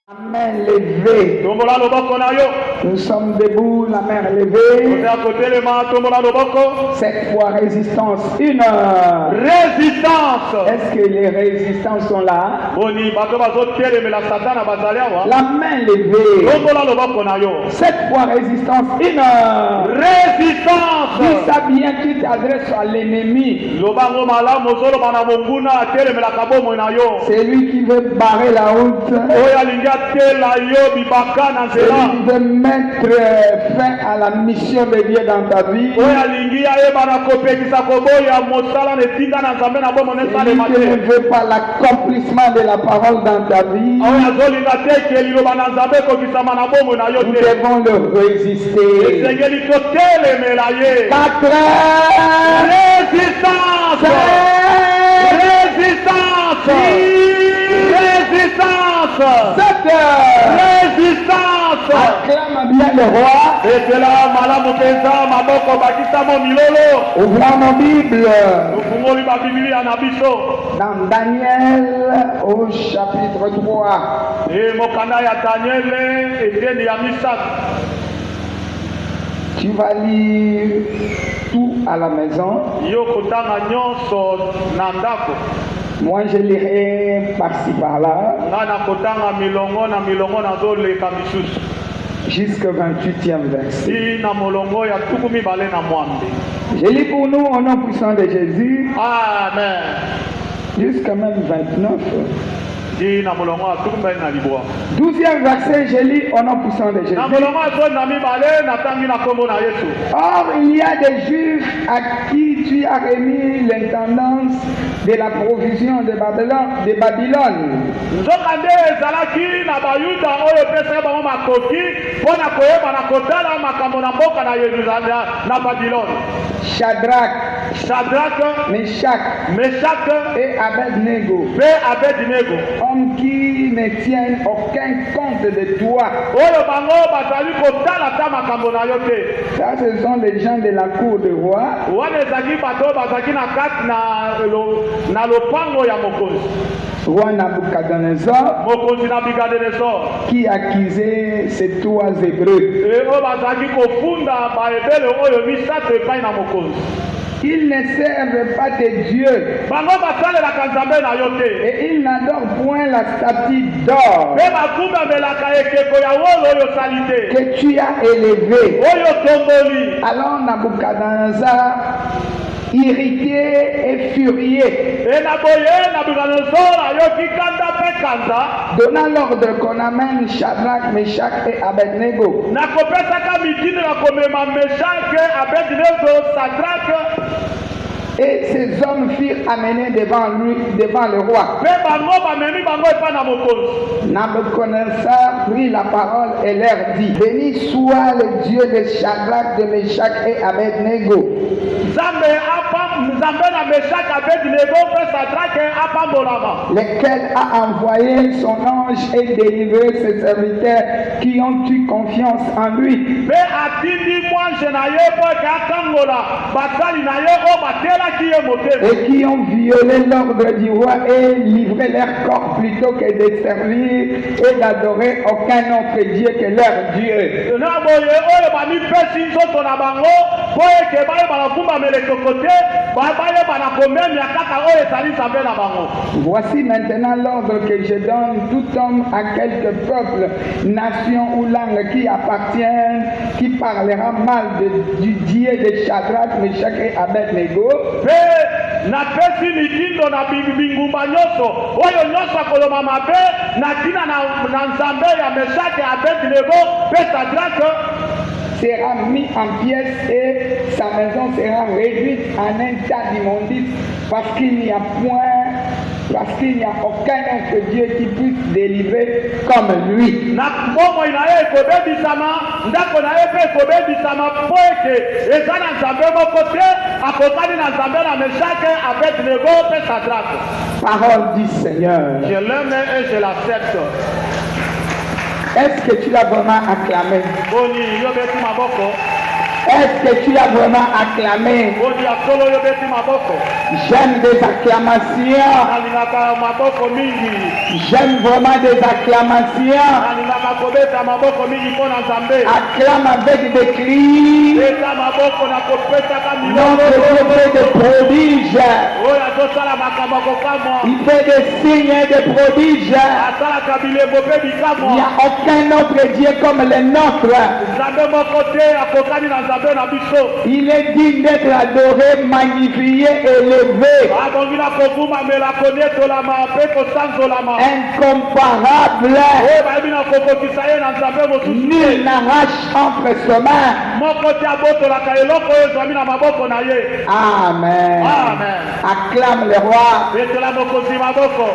La main levée. Nous sommes debout, la main levée. Cette fois, résistance. Une résistance. Est-ce que les résistances sont là? La main levée. Cette fois, résistance. Une résistance. Dis ça bien, tu t'adresses à l'ennemi. C'est lui qui veut barrer la route. Celui qui veut mettre fin à la mission de Dieu dans ta vie. Celui qui ne veut pas l'accomplissement de la parole dans ta vie. Nous devons le résister. 4 résistance. Résistance. Résistance. 7 résistance. Acclame bien le roi. Ouvrons nos Bibles. Dans Daniel au chapitre 3. Tu vas lire tout à la maison. Moi, je lirai par-ci par-là. Jusqu'au 28e verset. Je lis pour nous au nom puissant de Jésus. Amen. Jusqu'à même 29. 12e verset, je lis au nom puissant de Jésus. Or, il y a des Juifs à qui tu as remis l'intendance de la provision de Babylone. Shadrach, Meshach et Abednego. Hommes qui ne tiennent aucun compte de toi. Ça, ce sont les gens de la cour du roi. Roi Nabucodonosor qui accusait ces trois Hébreux. Ils ne servent pas de Dieu. Et ils n'adorent point la statue d'or que tu as élevée. Alors Nabucodonosor, irrité et furieux, donnant l'ordre qu'on amène Shadrach, Meshach et Abednego. Et ces hommes furent amenés devant le roi. Nabucodonosor prit la parole et leur dit: béni soit le Dieu de Shadrach, de Meshach et Abednego, lequel a envoyé son ange et délivré ses serviteurs qui ont eu confiance en lui. Et qui ont violé l'ordre du roi et livré leur corps plutôt que de servir et d'adorer aucun autre Dieu que leur Dieu. Voici maintenant l'ordre que je donne: tout homme à quelque peuple, nation ou langue qui appartient, qui parlera mal du Dieu de Shadrach, Meshach et Abednego, sera mis en pièces et sa maison sera réduite en un tas d'immondices, parce qu'il n'y a aucun autre Dieu qui puisse délivrer comme lui. Parole du Seigneur. Je l'aime et je l'accepte. Est-ce que tu l'as vraiment acclamé? Est-ce que tu as vraiment acclamé? Odi ya solo yo beti maboko. J'aime des acclamations. Nalingaka maboko mingi. J'aime vraiment des acclamations. Nalingaka kobeta maboko mingi mpona Nzambe. Acclame avec des cris. Beta maboko na kopesaka Notre milongo. Dieu fait des prodiges. Oyo azosala makambo kokamwa. Il fait des signes et des prodiges. Asalaka bilembo mpe Il n'y bikamwa. a aucun autre Dieu comme le nôtre. Nzambe moko te akokani na Nzambe na biso. Il est digne d'être adoré, magnifié, élevé, Abongi na kovumamela konetolama mpe kosanzolama. incomparable. Oyo bayebi na kokokisa ye na Nzambe mosusu Nul te. n'arrache entre ses mains. Moko te abotolaka eloko oyo ezwami na maboko na ye. Amen. Amen. Acclame le roi, Betela mokonzi maboko.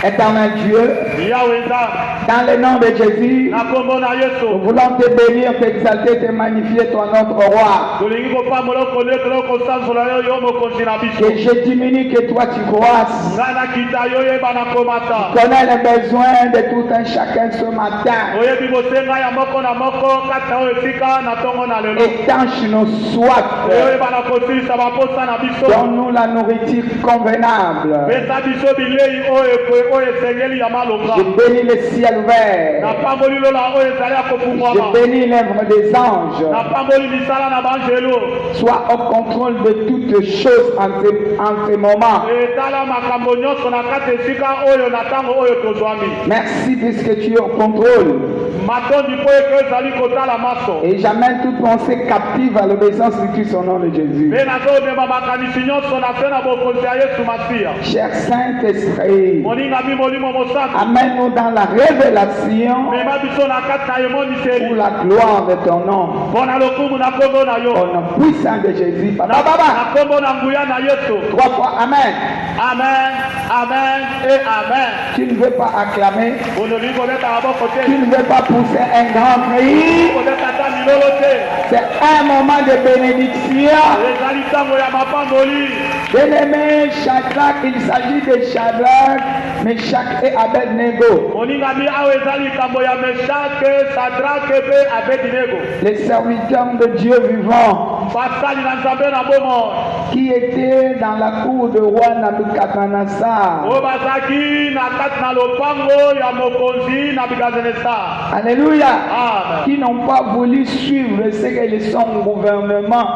éternel Dieu. Yawe Nzambe. Dans le nom de Jésus, Na kombo na nous Yesu. voulons te bénir, t'exalter, te magnifier, toi notre roi. Tolingi kopambola konetela kosanzola yo yo mokonzi na biso. Que je diminue, que toi tu croisses. Nga nakita yo yeba na komata. Connais les besoins de tout un chacun ce matin. Oyebi bosenga ya moko na moko kati na oyo esika na ntongo na lelo. Étanche nos soifs. Oyeba na kosilisa baposa na biso. Donne-nous la nourriture convenable. Pesa biso bilei oyo esengeli ya malonga. Je bénis le ciel ouvert. Napamboli lola oyo ezali ya kopungwama. Je bénis l'œuvre des anges. Napamboli misala na banjelo. Sois au contrôle de toutes choses en ce moment. Etala makambo nyonso na kati esika oyo na ntango oyo tozwami. Merci puisque tu es au contrôle. Matondi mpo eke ezali kotala maso. Et j'amène toute pensée captive à l'obéissance de Christ au nom de Jésus. Mpe nazomema makanisi nyonso na se na bokonzi ya Yesu Masiya. Cher Saint-Esprit, Moninga mi molimo mosantu. amène-nous dans la révélation Mema biso na kati na emoniseli. pour la gloire de ton nom. Mpo na lokumu na kombo na yo. Au nom puissant de Jésus. Papa, Na Baba. kombo na nguya na Yesu. 3 fois. Amen. Amen, amen et amen. Tu ne veux pas acclamer. Olingi kobeta maboko Tu te. ne veux pas pousser un grand cri. Kobeta ata milolo te. C'est un moment de bénédiction. Ezali ntango ya mapamboli. Bien-aimé Shadrach, il s'agit de Shadrach, Meshach et Abednego, Moningami awa ezali likambo ya Meshake, Sadrake mpe Abednego. les serviteurs de Dieu vivant, Basali na Nzambe na bomoi. qui étaient dans la cour de roi Nabucodonosor. Oyo bazalaki na kati na lopango ya mokonzi Nabukadnezar. Alléluia. Amen. Qui n'ont pas voulu suivre ce que son gouvernement,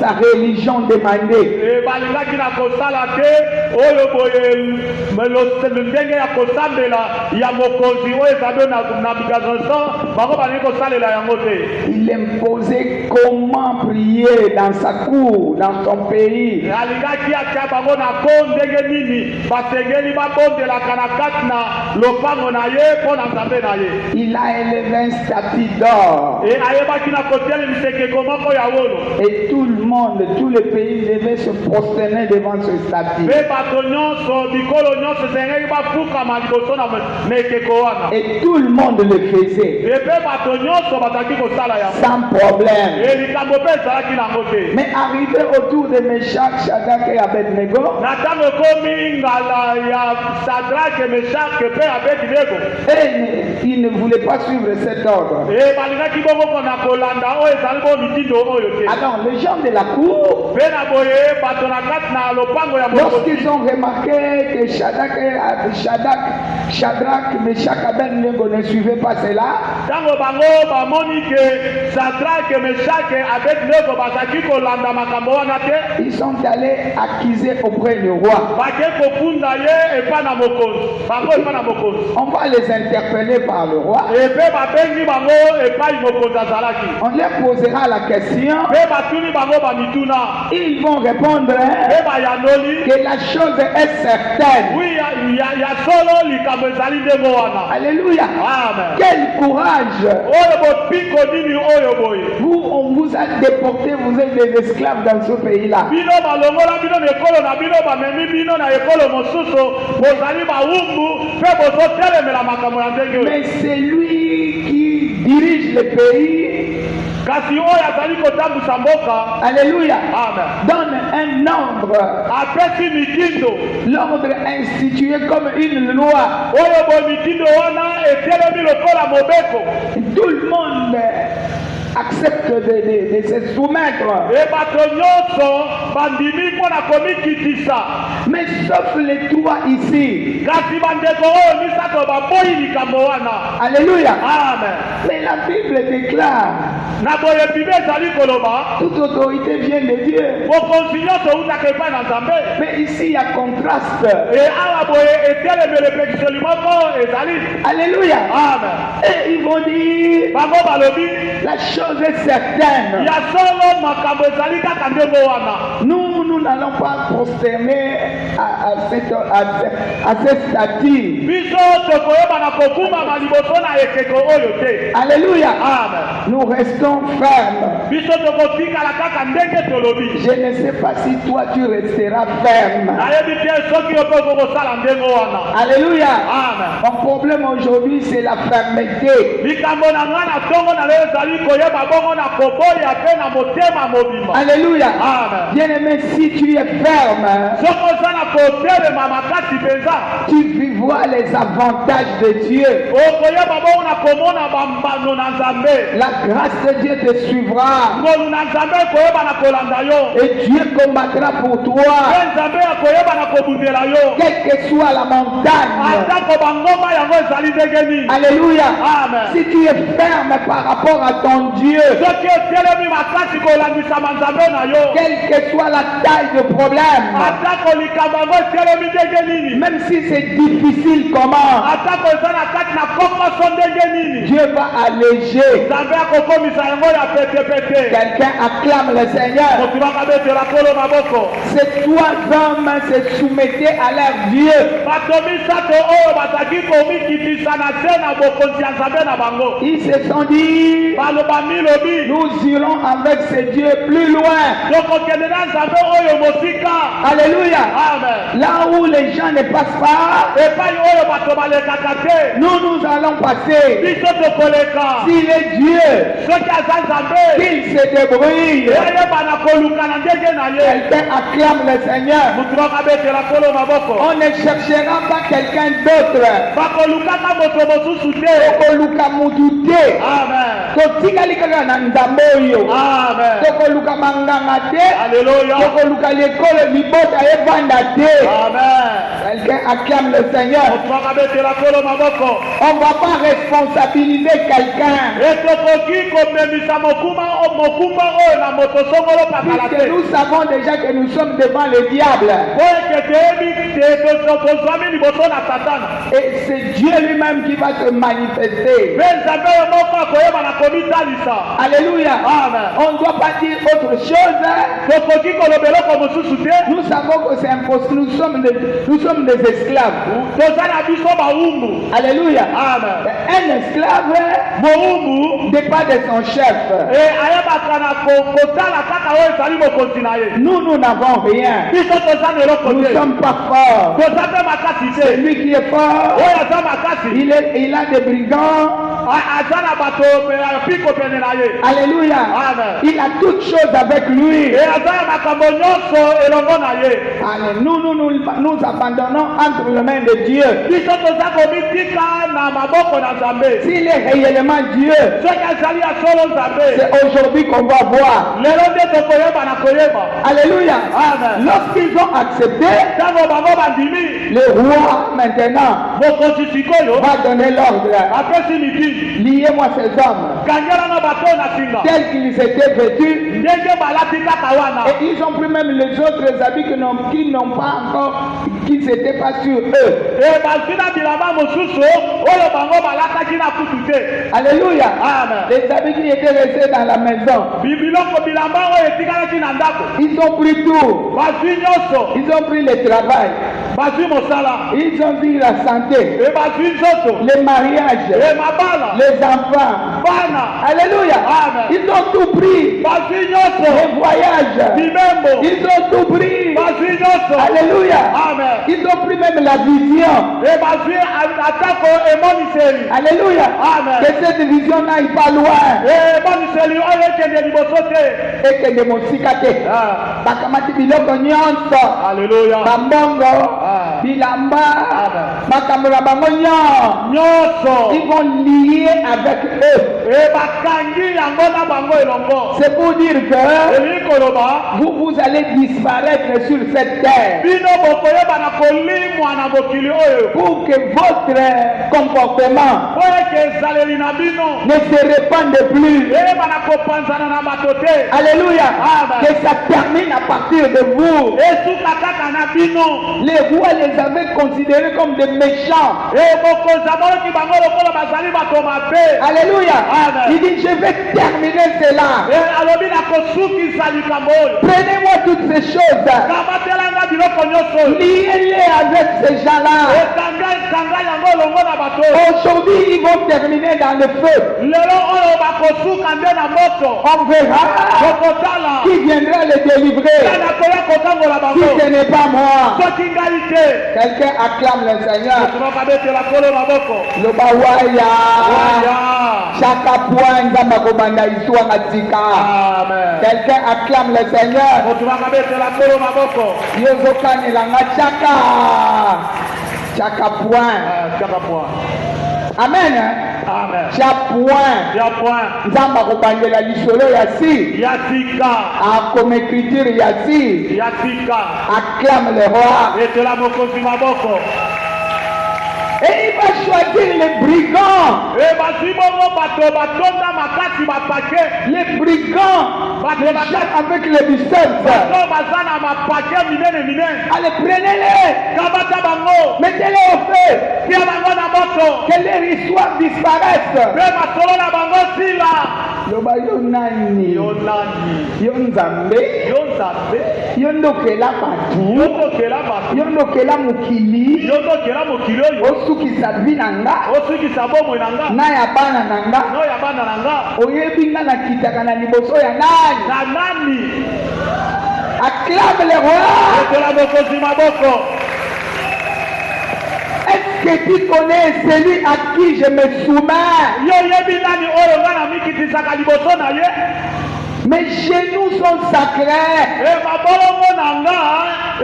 sa religion demandait. Balingaki na kosala te oyo boye ndenge ya kosambela ya mokonzi oyo ezali na Nabukadnezar bango balingi kosalela yango te. Il imposait comment prier dans sa cour, dans son pays. Alingaki atia bango na ko ndenge nini basengeli babondelaka na kati na lopango na ye mpo na Nzambe na ye. Il a élevé un statut d'or. Ayebaki na kotelemisa ekeko moko ya wolo. Et tout le monde, tous les pays devaient se prosterner devant ce statut. Mpe bato nyonso bikolo nyonso esengeli bafukama liboso na ekeko wana. Et tout le monde le faisait, Epe bato nyonso bazalaki kosala yango. sans problème. Likambo mpe ezalaki nango te. Mais arrivé autour de Meshach, Shadrach et Abednego, Na ntango ekomi ngala ya Sadrake, Meshake mpe Abednego. et ils ne voulaient pas suivre cet ordre. Balingaki bongo mpona kolanda oyo ezali bo mitindo oyo te. Alors, les gens de la cour, Mpe na boye bato na kati na lopango ya mokonzi. lorsqu'ils ont remarqué que Shadrach, Meshach et Abednego ne suivaient pas cela, Ntango bango bamoni ke Sadrake, Meshake, Abednego bazalaki kolanda makambo wana te, ils sont allés accuser auprès du roi. bake kofunda ye epa na mokonzi. Bango epa na mokonzi. On va les interpeller par le roi. Epe babengi bango epai mokonzi azalaki. On leur posera la question. Mpe batuni bango bamituna. Ils vont répondre hein, Mpe bayanoli. que la chose est certaine. Oui, ya solo likambo ezali ndenge wana. Alléluia. Amen. Quel courage. Oyo bopiko nini oyo boye. Vous, on vous a déporté, vous êtes des esclaves dans ce pays-là. Bino balongola bino na ekolo na bino bamemi bino na ekolo mosusu bozali bawumbu mpe bozotelemela makambo ya ndenge oyo. Mais c'est lui qui dirige le pays. kasi oyo azali kotambusa mboka. Alléluia. Amen. Donne un ordre. Apesi mitindo. L'ordre institué comme une loi. Oyo bo mitindo wana etelemi lokola mobeko. Tout le monde accepte de se soumettre. E bato nyonso bandimi mpona komikitisa. Mais sauf les trois ici. Kasi bandeko oyo misato baboyi likambo wana. Alléluia. Amen. Mais la Bible déclare, Na boye bible ezali koloba. toute autorité vient de Dieu. Bokonzi nyonso utaka epai na Nzambe. Mais ici il y a contraste. E awa boye etelemi lepekiseli moko ezali. Alléluia. Amen. Et ils vont dire, Bango balobi. la chose est certaine. Ya solo makambo ezali kaka ndenge wana. Nous n'allons pas prosterner à ce statut. Biso tokoyeba na kokumama liboso na ekeko oyo te. Alléluia. Amen. Nous restons fermes. Biso tokotikala kaka ndenge tolobi. Je ne sais pas si toi tu resteras ferme. Nayebi te soki yo mpe okokosala ndenge wana. Alléluia. Amen. Mon problème aujourd'hui c'est la fermeté. Likambo na nga na ntongo na lelo ezali koyeba bongo na koboya mpe na motema mobimba. Alléluia. Amen. Bien-aimé, si tu es ferme, Soki oza na kotelema makasi mpenza, tu vivras les avantages de Dieu. okoyeba bongo na komona bambano na Nzambe. La grâce de Dieu te suivra. ngolu na Nzambe ekoyeba na kolanda yo. Et Dieu combattra pour toi. Mpe Nzambe akoyeba na kobundela yo. Quelle que soit la montagne. atako bangomba yango ezali ndenge nini. Alléluia. Amen. Si tu es ferme par rapport à ton Dieu, soki otelemi makasi kolandisama Nzambe na yo, quelle que soit la taille de problème, atako likambo yango etelemi ndenge nini, même si c'est difficile comment, atako eza na kati na kokoso ndenge nini, Dieu va alléger. Nzambe akokomisa yango ya petepete. Quelqu'un acclame le Seigneur. moto bakabetela kolo maboko. Ces trois hommes se soumettaient à leur Dieu. bato misato oyo bazaki komikitisa na se na bokonzi ya Nzambe na bango. Ils se sont dit, baloba milobi, nous irons avec ce Dieu plus loin. tokokende na Nzambe oyo mosika. Alléluia. Amen. Là où les gens ne passent pas, epai oyo bato balekaka te, nous allons passer. biso tokoleka. S'il est Dieu, soki aza Nzambe, qu'il se débrouille. eyeba na koluka na ndenge na ye. Quelqu'un acclame le Seigneur. moto bakabetela kolo maboko. On ne cherchera pas quelqu'un d'autre. bakolukaka moto mosusu te. Tokoluka mutu te. Amen. Totikali kaka na Nzambe oyo. Amen. Tokoluka manganga te. Alléluia. Tokoluka lekolo libota evanda te. Amen. Quelqu'un acclame le Seigneur. moto bakabetela kolo maboko. On ne va pas responsabiliser quelqu'un. etokoki komemisa mokumba oyo na moto songolo pakala Puisque te. nous savons déjà que nous sommes devant le diable. po eke toyebi tozwami liboso na satana. Et c'est Dieu lui-même qui va se manifester. mpe Nzambe oyo moko akoyeba na komitalisa. Alléluia. Amen. On ne doit pas dire autre chose. tokoki koloba eloko mosusu te. Nous savons que c'est impossible. Nous sommes des esclaves. toza na biso bawumbu. Alléluia. Amen. Un esclave mowumbu dépend de son chef. ayebaka na kotala kaka oyo ezali mokonzi na ye. Nous n'avons rien. biso toza na eloko Nous ne te. sommes pas forts. toza mpe makasi te. Celui qui est fort, oyo aza makasi il a des brigands. aza na bato piko pene na ye. Alléluia. Amen. Il a toutes choses avec lui. e aza na makambo nyonso elongo na ye. Allez, nous abandonnons entre les mains de Dieu. biso toza komitika na maboko na Nzambe. S'il est réellement Dieu, soki azali ya solo Nzambe, c'est aujourd'hui qu'on va voir. lelo nde tokoyeba na koyeba. Alléluia. Amen. Lorsqu'ils ont accepté, ntango bango bandimi, le roi maintenant mokonzi sikoyo va donner l'ordre. apesi mitini. Liez-moi ces hommes kangelanga bato na singa tels qu'ils étaient vêtus. ndenge balati kaka wana. Et ils ont pris même les autres habits qui n'ont pas encore, qui n'étaient pas sur eux. e bazwi na bilamba mosusu oyo bango balataki na kutu te. Alléluia. Amen. Les habits qui étaient restés dans la maison. biloko bilamba oyo etikalaki na ndako Ils ont pris tout. bazwi nyonso. Ils ont pris le travail. bazwi mosala ils ont vu la santé, e bazwi nzoto les mariages, e mabala les enfants. bana Alléluia. Amen. Ils ont tout pris. bazwi nyonso Les voyages. bimembo Ils ont tout pris. bazwi nyonso Alléluia. amen Ils ont pris même la vision. e bazwi atako emoniseli Alléluia. Amen. Que cette vision n'aille pas loin. e emoniseli oyo ekende liboso te Et que de mon sikate. Bakamati biloko nyonso. alleluya Bambongo. Ah. Bilamba. Amen. Makamura bango nyonso ils vont lier avec eux. e bakangi yango na bango elongo C'est pour dire que elingi koloba vous allez disparaître sur cette terre. bino bokoyebana kolimwa na mokili oyo Pour que votre comportement po eke ezaleli na bino ne se répande plus. eyebana kopanzana na bato te Alléluia. Amen. Que ça termine à partir de vous. esuka kaka na bino Les rois les avaient considérés comme des méchants. e mokonzi amonaki bango lokola bazali bato mabe Alléluia. Amen. Il dit, je vais terminer cela. e alobi na kosukisa likambo oyo Prenez-moi toutes ces choses. kamatelanga biloko nyonso oyo Liez-les avec ces gens-là. ekanga yango elongo na bato oyo Aujourd'hui, ils vont terminer dans le feu. lelo oyo bakosuka nde na moto On verra okotala qui viendra les délivrer. kana koya kotangola Si bango ce n'est pas moi. soki ngai te Quelqu'un acclame le Seigneur. tokabetela kolo maboko Lobawaya. waya Chaque point nzamba kobanda iswa katika. amen Quelqu'un acclame le Seigneur. moto bakabetela kolo maboko Yozokanelanga chaka. Chaka point. chaka point Amen. amen Chaque point. ya point Nzamba kobandela lisolo ya si. ya tika A comme écriture ya si. ya tika Acclame le roi. etela mokonzi maboko Et il va choisir les brigands. e bazwi bongo bato batonda makasi bapake Les brigands. bato Les gens avec les biceps. bato baza na mapake minene minene Allez, prenez-les. kabata bango Mettez-les au feu. tia bango na moto Que leur histoire disparaisse. mpe masolo na bango sila Loba yo nani? yo nani Yo nzambe. yo nzambe Yo ndokela batu. yo tokela bato Yo ndokela mokili. yo tokela mokili oyo Osukisa vi na nga. osukisa bomoi na nga Na ya bana na nga. no ya bana na nga Oyebi nga nakitaka na liboso ya nani? na nani Acclame le roi. etela mokonzi maboko Est-ce que tu connais celui à qui je me soumets? yo yebi nani oyo nga na mikitisaka liboso na ye Mes genoux sont sacrés. e mabolongo na nga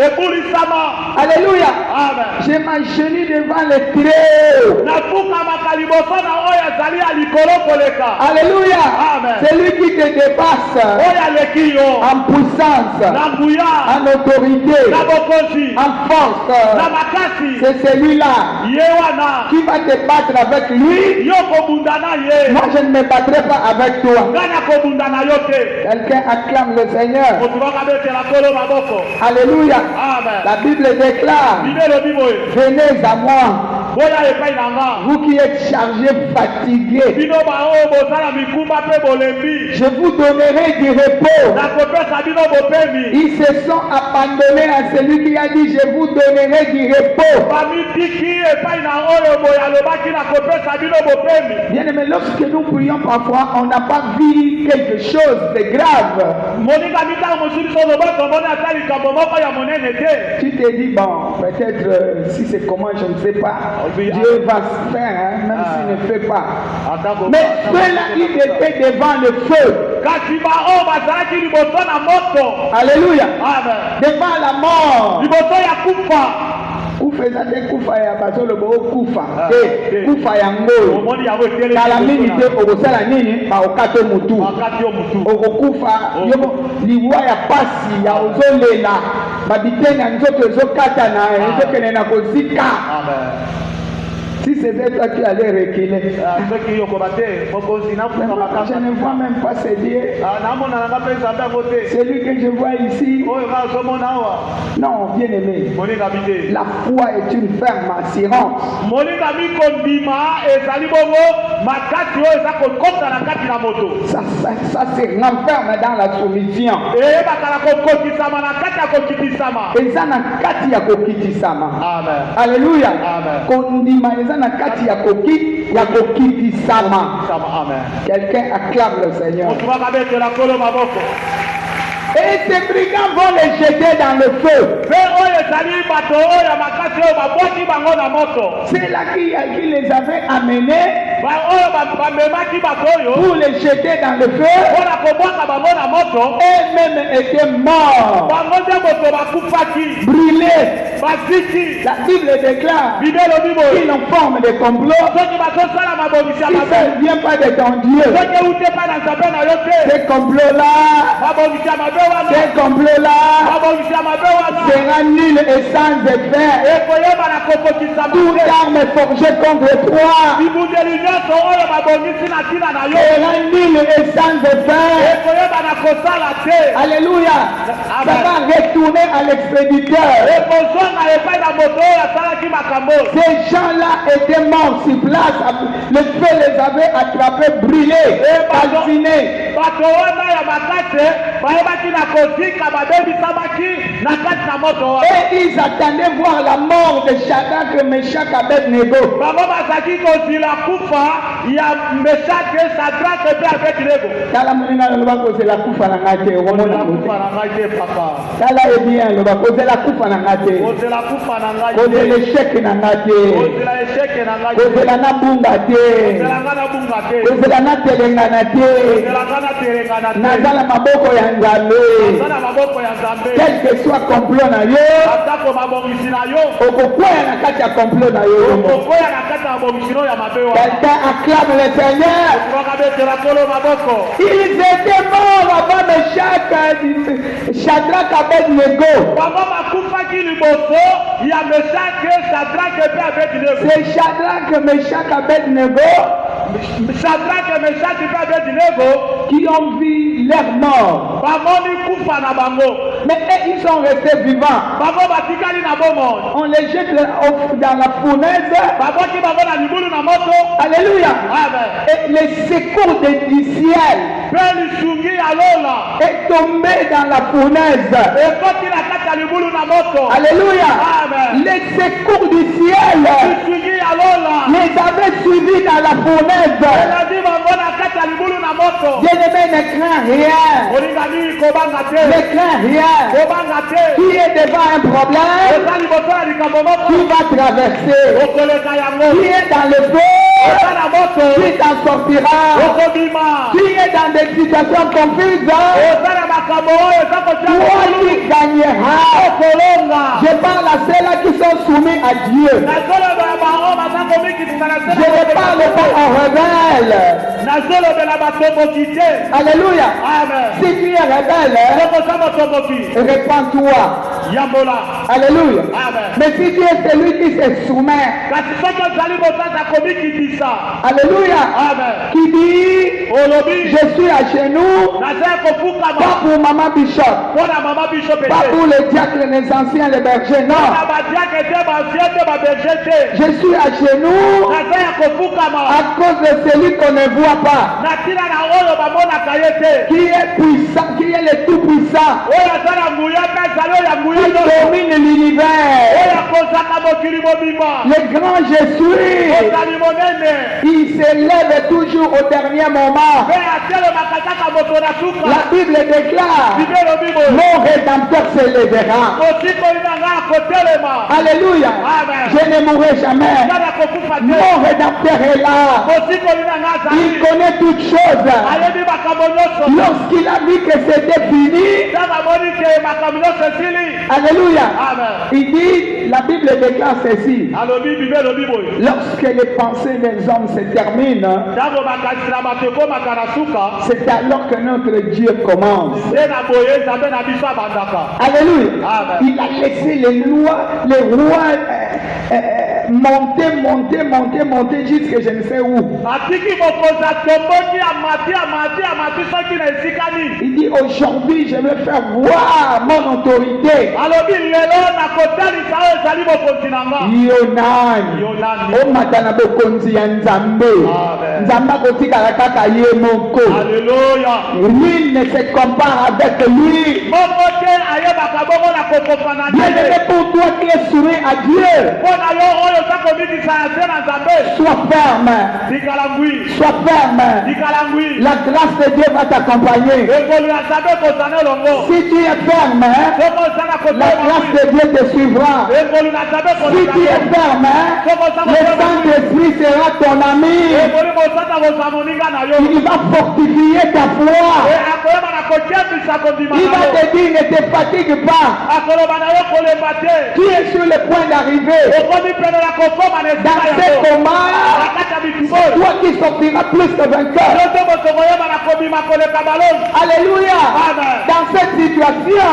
ebulisama Alléluia. amen Je m'agenouille devant le Très-Haut. nafukamaka liboso na oyo azali ya likolo koleka Alléluia. Amen. Celui qui te dépasse oyo aleki yo en puissance, na nguya en autorité, na bokonzi en na force. makasi C'est celui-là ye wana qui va te battre avec lui. yo kobunda na ye Moi, je ne me battrai pas avec toi. nga na kobunda na yo te Quelqu'un acclame le Seigneur. moto bakabetela kolo maboko Alléluia. amen La Bible déclare, bible elobi boye venez à moi, boya epai na nga vous qui êtes chargés, fatigués. bino baoyo bozala mikumba mpe bolembi Je vous donnerai du repos. nakopesa bino bopemi Ils se sont abandonnés à celui qui a dit, je vous donnerai du repos. bamitiki epai na oyo boye alobaki nakopesa bino bopemi Bien aimé, lorsque nous prions parfois, on n'a pas vu quelque chose de grave. moninga mitanga mosusu biso loba tomoni ata likambo moko ya monene te Tu te dis, bon, peut-être si c'est comment, je ne sais pas. Dieu va se faire, hein, même s'il ne fait pas. Mais ceux-là, ils étaient devant le feu. kasi baoyo bazalaki liboso na moto Alléluia. amen Devant la mort. liboso ya kufa Kufa ezate kufa ya bazoloba okufa te kufa yango omoni yango etelemi kala mingi te okosala nini baokata mutu bakati yo motu okokufa yo liwa ya pasi ya ozolela babitene ya nzoto ezokatana ezokende na kozika. amen Si c'était toi qui allais reculer. soki yokoba te mokonzi Mais moi, nafuka je ne vois même pas ce Dieu. namona nanga mpe nzambe yango te Celui que je vois ici. oyo nga azomona awa Non, bien aimé. moninga mi te La foi est une ferme assurance. moninga mi kondima ezali bongo makasi oyo eza kokota na kati na moto Ça se renferme dans la soumission. eyebaka na kokokisama na kati ya kokitisama Eza na kati ya kokitisama. amen Alléluia. Amen. Kondima eza na kati ya kokitisama. amen Quelqu'un acclame le Seigneur. motu bakabetela kolo maboko Et ces brigands vont les jeter dans le feu. mpe oyo ezali bato oyo ya makasi oyo babwaki bango na moto C'est là qui les avait amenés oyo bamemaki bato oyo pour les jeter dans le feu. mpona kobwaka bango na moto Eux-mêmes étaient morts, bango nde moto bakufaki brûlés. baziki La Bible déclare bibelo biboyo qu'ils ont forme de complot. soki bazosala mabongisi ya Si ça mabe ne vient pas de ton Dieu, soki eute mpa na nzambe na yo te ces complots-là, mabongisi ya mabe wana ces complots-là mabongisi ya mabe wana sera nul et sans effet. ekoyeba na kokokisa Toute mabe arme forgée contre toi bibundeli nyonso oyo babongisi na ntina na yo sera nul et sans effet. ekoyeba na kosala te Alléluia. Ça va retourner à l'expéditeur. ekozonga epai na moto oyo asalaki makambo Ces gens-là étaient morts sur place. Le feu les avait attrapés, brûlés, calcinés. bato wana ya makase bayebaki na kozika babebisamaki na kati na moto wana Et ils attendaient voir la mort de Shadrach, Meshach, Abednego. bango bazalaki kozila kufa ya meshake sadrake mpe abedinego Tala moninga loba kozela kufa na ngai te, okomona kozela kufa te. na ngai te papa Tala ebien loba kozela kufa na ngai te, kozela kufa na ngai kozela te échec na ngai te, kozela esheke na ngai te kozela na bunga te, kozela nga na bunga te kozela na telengana te. kozela nga na terengana te Naza na maboko ya Nzambe. aza na maboko ya nzambe Quel que soit complot na yo, atako mabongisi na yo okokwea na kati ya complot na yo. okoya na kati ya mabongisi no ya mabe wana Quelqu'un acclame le Seigneur. bakabetela kolo maboko Ils étaient morts avant Meshach, Shadrach, Abednego. bango bakufaki liboso ya meshake sadrake mpe abedinego C'est Shadrach, Meshach, Abednego sadrake meshaki mpe abedinego qui ont vu leur mort. bamoni kufa na bango Mais eux, ils sont restés vivants. bango batikali na bomoi On les jette dans la fournaise. babwaki bango na libulu na moto Alléluia. amen Et les secours du ciel mpe lisungi ya lola est tombé dans la fournaise. ekoti na kati ya libulu na moto Alléluia. Amen. Les secours du ciel lisungi ya lola les avaient suivis dans la fournaise. elandi bango na kati ya libulu na moto Bien-aimé, ne crains rien. olingani kobanga te Ne crains rien. kobanga te Qui est devant un problème, oza liboso ya likambo moko tu vas traverser. okoleka yango Qui est dans le feu, oza na moto tu t'en sortiras. okobima Qui est dans des situations confuses, oza na makambo oyo eza toi kotia tu gagneras. okolonga Je parle à ceux-là qui sont soumis à Dieu. nazolobela bango baza komikitisa na Je ne parle pas aux rebelles. nazolobela batomboki te Alléluia. amen Si tu es rebelle, sokoza motomboki répands-toi. yambola Alléluia. amen Mais si tu es celui qui se soumet, kasi soki ozali mosanza komikitisa Alléluia, amen qui dit, olobi je suis à genoux, naza ya pas kofukama pour maman Bishop, mpona mama biso pas pete pour les diacres, les anciens, les bergers, na non. badiake te basie te baberge te Je suis à genoux naza ya kofukama à cause de celui qu'on ne voit pas, na ntina na oyo bamonaka ye te qui est puissant, qui est le tout-puissant, oyo aza na nguya mpe ezali oyo ya nguya qui nyonso domine l'univers. oyo akozaka mokili mobimba Le grand je suis, ozali monene il s'élève toujours au dernier moment. mpe atelemaka kaka moto na suka La Bible déclare, bibelobi boye mon rédempteur s'élèvera. mosikoli na ngai akotelema Alléluia. Amen. Je ne mourrai jamais. kana kokufa te Mon rédempteur est là. mosikoli na ngai Il azali connaît toutes choses. ayebi makambo nyonso Lorsqu'il a vu que c'était fini, ntango amoni ke makambo nyonso esili Alléluia. amen Il dit, la Bible déclare ceci. alobi bibe elobi boye Lorsque les pensées des hommes se terminent, ntango makanisi na bato ekomaka na suka c'est alors que notre Dieu commence. nde na boye nzambe na biso abandaka Alléluia. Amen. Il a laissé les rois monter jusque je ne sais où. Il dit aujourd'hui je vais faire voir mon autorité. Yonani. O matana bokonzi ya Nzambe. Nzamba kotika kaka ye moko. Lui ne se compare avec lui. Bien-aimé pour toi qui es soumis à Dieu. Sois ferme. Sois ferme. La grâce de Dieu va t'accompagner. Si tu es ferme, la grâce de Dieu te suivra. Si tu es ferme, le Saint-Esprit sera ton ami. Il va fortifier ta foi. Il va te dire ne te fatigue pas. Tu es sur le point d'arriver. Dans ce combat, toi qui sortiras plus que vainqueur. Alléluia. Dans cette situation,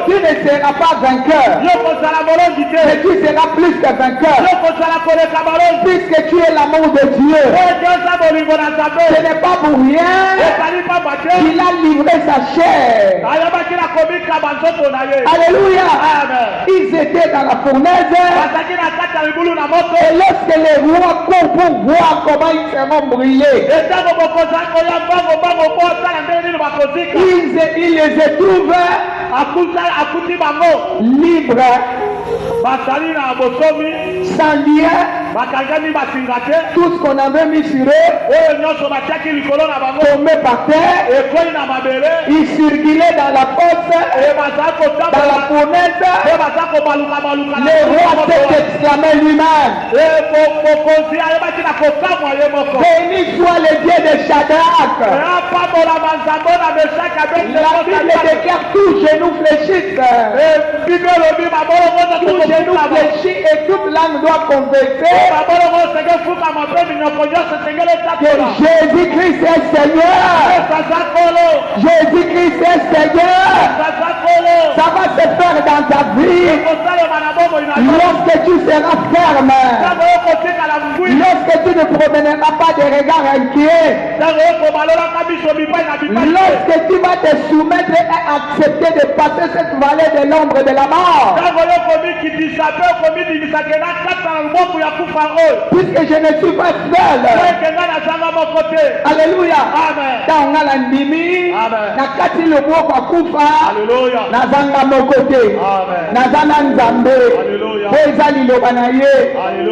tu ne seras pas vainqueur. Mais tu seras plus que vainqueur. Puisque tu es l'amour de Dieu. Ce n'est pas pour rien qu'il a livré sa chair. Alléluia. Ils étaient dans la fournaise. Et lorsque les rois courent pour voir comment ils seront brûlés, ils les trouvent libres, sans lien. Tout ce qu'on avait mis sur eux tombé par terre. Ils circulaient dans la fosse, dans la fournaise. Le roi s'est exclamé lui-même: béni soit le Dieu de Shadrach. La Bible déclare tout genou fléchisse. Tout genou fléchit et toute langue doit confesser que Jésus-Christ est Seigneur. Jésus-Christ est Seigneur. Ça va se faire dans ta vie lorsque tu seras ferme. Lorsque tu ne promèneras pas des regards inquiets. Lorsque tu vas te soumettre et accepter de passer cette vallée de l'ombre de la mort. Puisque je ne suis pas seul. Alléluia. Dans la ndimi, na kati loboko akufa, na zanga mokote, na zanga nzambe, eza liloba na ye,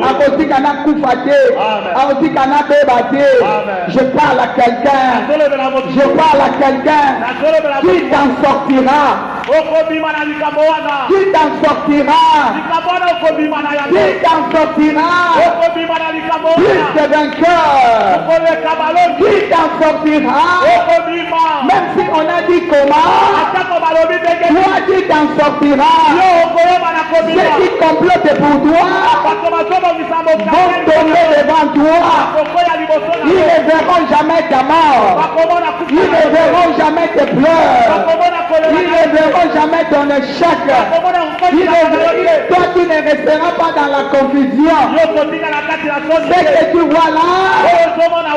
akotika na kufa te, akotika na beba te. Je parle à quelqu'un, je parle à quelqu'un qui t'en sortira. Qui t'en sortira? Qui t'en sortira? Plus que vainqueur. Qui t'en sortira? Même si on a dit comment, toi qui t'en sortira. Ceux qui complotent pour toi vont tomber devant toi. Ils ne verront jamais ta mort. Ils ne verront jamais tes pleurs. Ils ne verront jamais ton échec. Toi tu ne resteras pas dans la confusion. Ce que tu vois là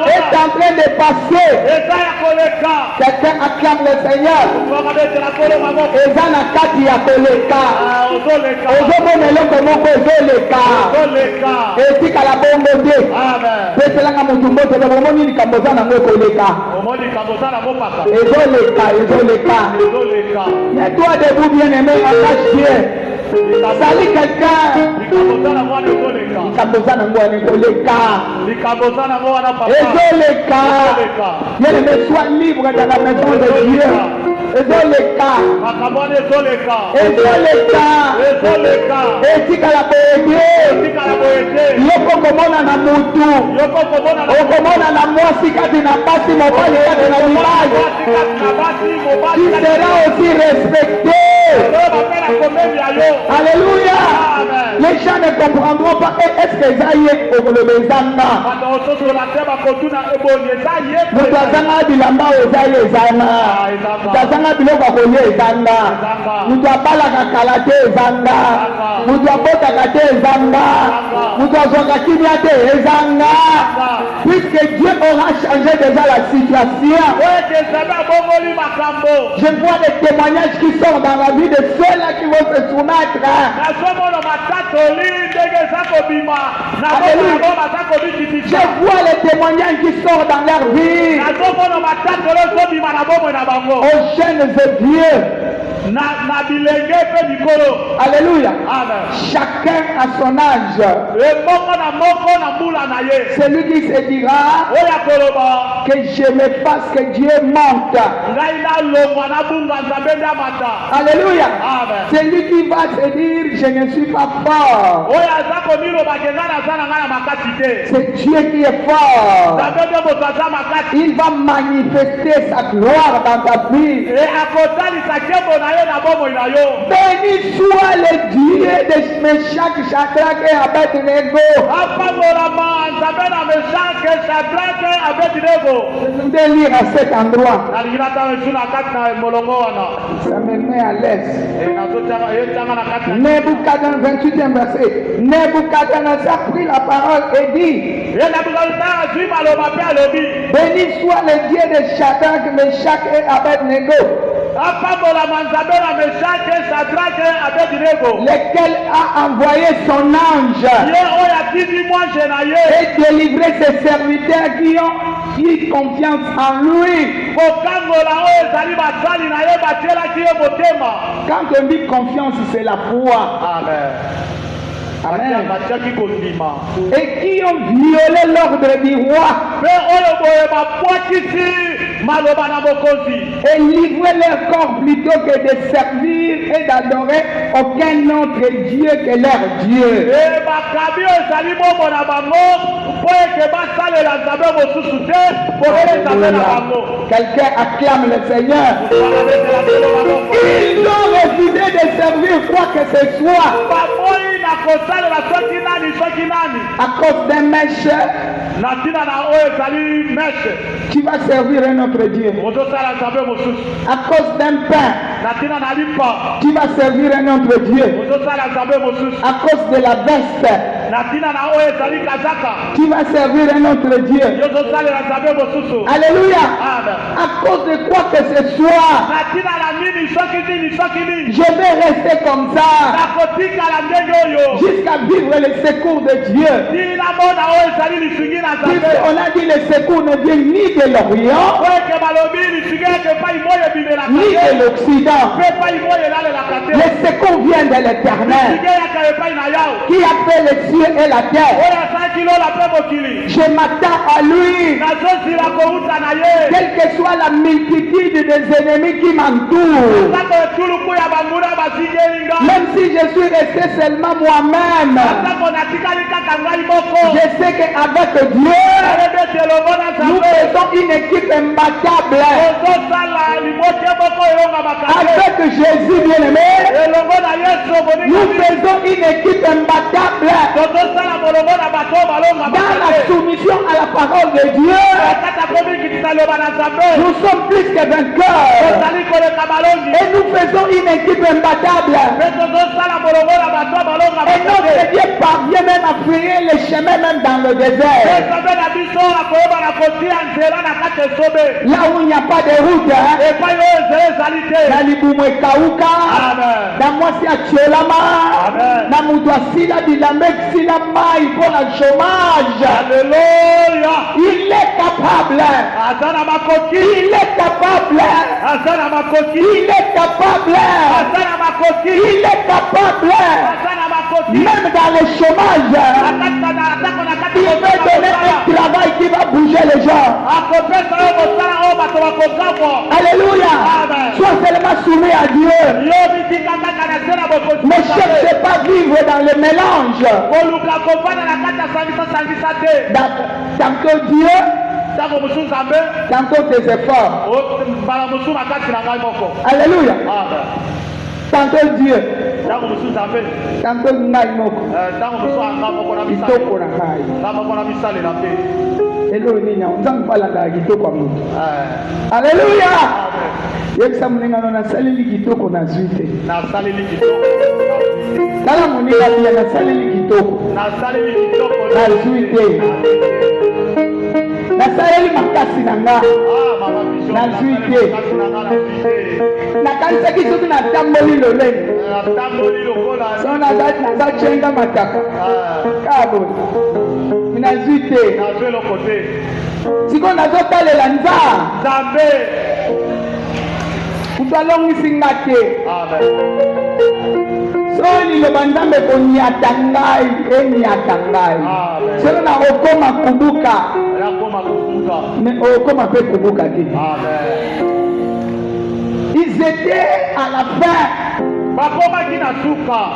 est en train de passer. Quelqu'un acclame le Seigneur. Ezana kati ya koleka. Ozomona eloko moko ezoleka. Etikala bongo te. Peselanga mutu mbote bomoni likambo za nango ekoleka. Ezoleka. Et toi debout bien-aimé, attache bien. Salut quelqu'un. Bien-aimé, sois libre dans la maison de Dieu. Ezoleka. Etikala boyede. Yoko komona na mutu. Okomona na mwasi kati na basi mobali kati na mibali. Tu seras aussi respecté. Alléluia. Les gens ne comprendront pas. Est-ce que ça y est au Lobezanga? Mutazanga bilamba ozaye ezanga. Mutazanga biloko koye ezanga. Mutabala kakalate ezanga. Mutabota kate ezanga. Mutazonga kimia te ezanga. Puisque Dieu aura changé déjà la situation. Je vois des témoignages qui sortent dans la vie de ceux-là qui vont se soumettre. Je vois les témoignages qui sortent dans leur vie. Aux jeunes de Dieu. Alléluia. Chacun à son âge. Celui qui se dira que je me fasse que Dieu monte. Alléluia. Celui qui va se dire je ne suis pas fort. C'est Dieu qui est fort. Il va manifester sa gloire dans ta vie. Béni soit le Dieu de Meshach, Shadrach et Abednego. Je voudrais lire à cet endroit. Ça me met à l'aise. Nebuchadnezzar, 28e verset. Nebuchadnezzar prit la parole et dit: béni soit le Dieu de Shadrach, Meshach et Abednego, lequel a envoyé son ange et délivré ses serviteurs qui ont eu confiance en lui. Quand on dit confiance, c'est la foi. Amen. Et qui ont violé l'ordre du roi et livré leur corps plutôt que de servir et d'adorer aucun autre Dieu que leur Dieu. Quelqu'un acclame le Seigneur. Ils ont refusé de servir quoi que ce soit à cause d'un mèche. Tu vas servir un autre Dieu. À cause d'un pain, tu vas servir un autre Dieu. À cause de la veste, tu vas servir un autre Dieu. Alléluia. À cause de quoi que ce soit, je vais rester comme ça jusqu'à vivre le secours de Dieu. On a dit le secours ne vient ni de l'Orient ni de l'Occident. Le secours vient de l'Éternel qui a fait les cieux et la terre. Je m'attends à lui. Quelle que soit la multitude des ennemis qui m'entourent, même si je suis resté seulement moi-même, je sais qu'avec Dieu, nous faisons une équipe imbattable. Avec Jésus bien-aimé, nous faisons une équipe imbattable. Dans la soumission à la parole de Dieu, nous sommes plus que vainqueurs. Et nous faisons une équipe imbattable. Et notre Dieu parvient même à frayer les chemins même dans le désert. Là où il n'y a pas de route, dans l'Ibumwe Kauka, dans Mwasi Acholama, dans Moudouasila Bilamek Sinamai pour le chômage. Alléluia. Il est capable. Il est capable. Il est capable. Il est capable. Même dans le chômage, il peut donner un travail qui va bouger les gens. Alléluia. Sois seulement soumis à Dieu. Ne cherchez pas à vivre dans le mélange. Tantôt Dieu, tantôt tes efforts. Alléluia. Tantôt Dieu, ntango mosusu nzambe tanto ngai moko ntango mosusu anga moko na kitoko na ngai nga moko na misalela mpe elo nini nzambe mpe alangaka kitoko ya moto. Alleluya. Yebisa moningano nasaleli kitoko nazwi te. nasaleli kitoko Tala moninga bia nasaleli kitoko nasaleli kitoko nazwi te. Nasaleli makasi na nga nazwi te. Nakanisaki soki natamboli lolenge so naza cenga mataka kabo nazwi te. Sikoyo nazotalela nzambe kutu alongisi nga te. So liloba nzambe koniata ngai eniata ngai soki nakokoma kubuka mais okoma mpe kubuka te. Ils étaient à la fin.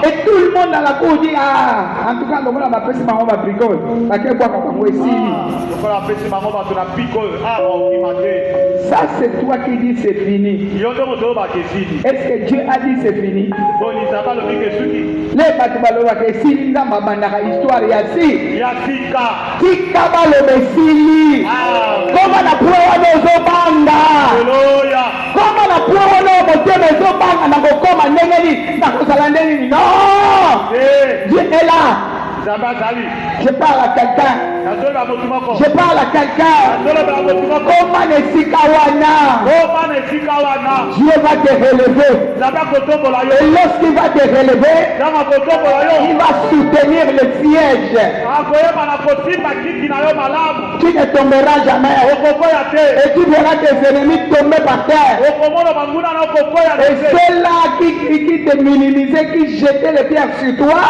Et tout le monde dans la cour dit ah, en tout cas, on va passer par ma bricole. Parce que quoi comme ça c'est toi qui dis c'est fini. Est-ce que Dieu a dit c'est fini? Les batubaloba que si nzamba bandaka histoire ya si. Tika balobe sili. Comment la proie de banda? Comment la proie de banda na kokoma ndengeni na kozala ndengeni? Non. Dieu est là. Je parle à quelqu'un. Je parle à quelqu'un. Comment ne sikawana? Dieu va te relever. Et lorsqu'il va te relever, il va soutenir le siège. Tu ne tomberas jamais. Et tu verras tes ennemis tomber par terre. Et ceux-là qui te minimisaient, qui jetaient les pierres sur toi,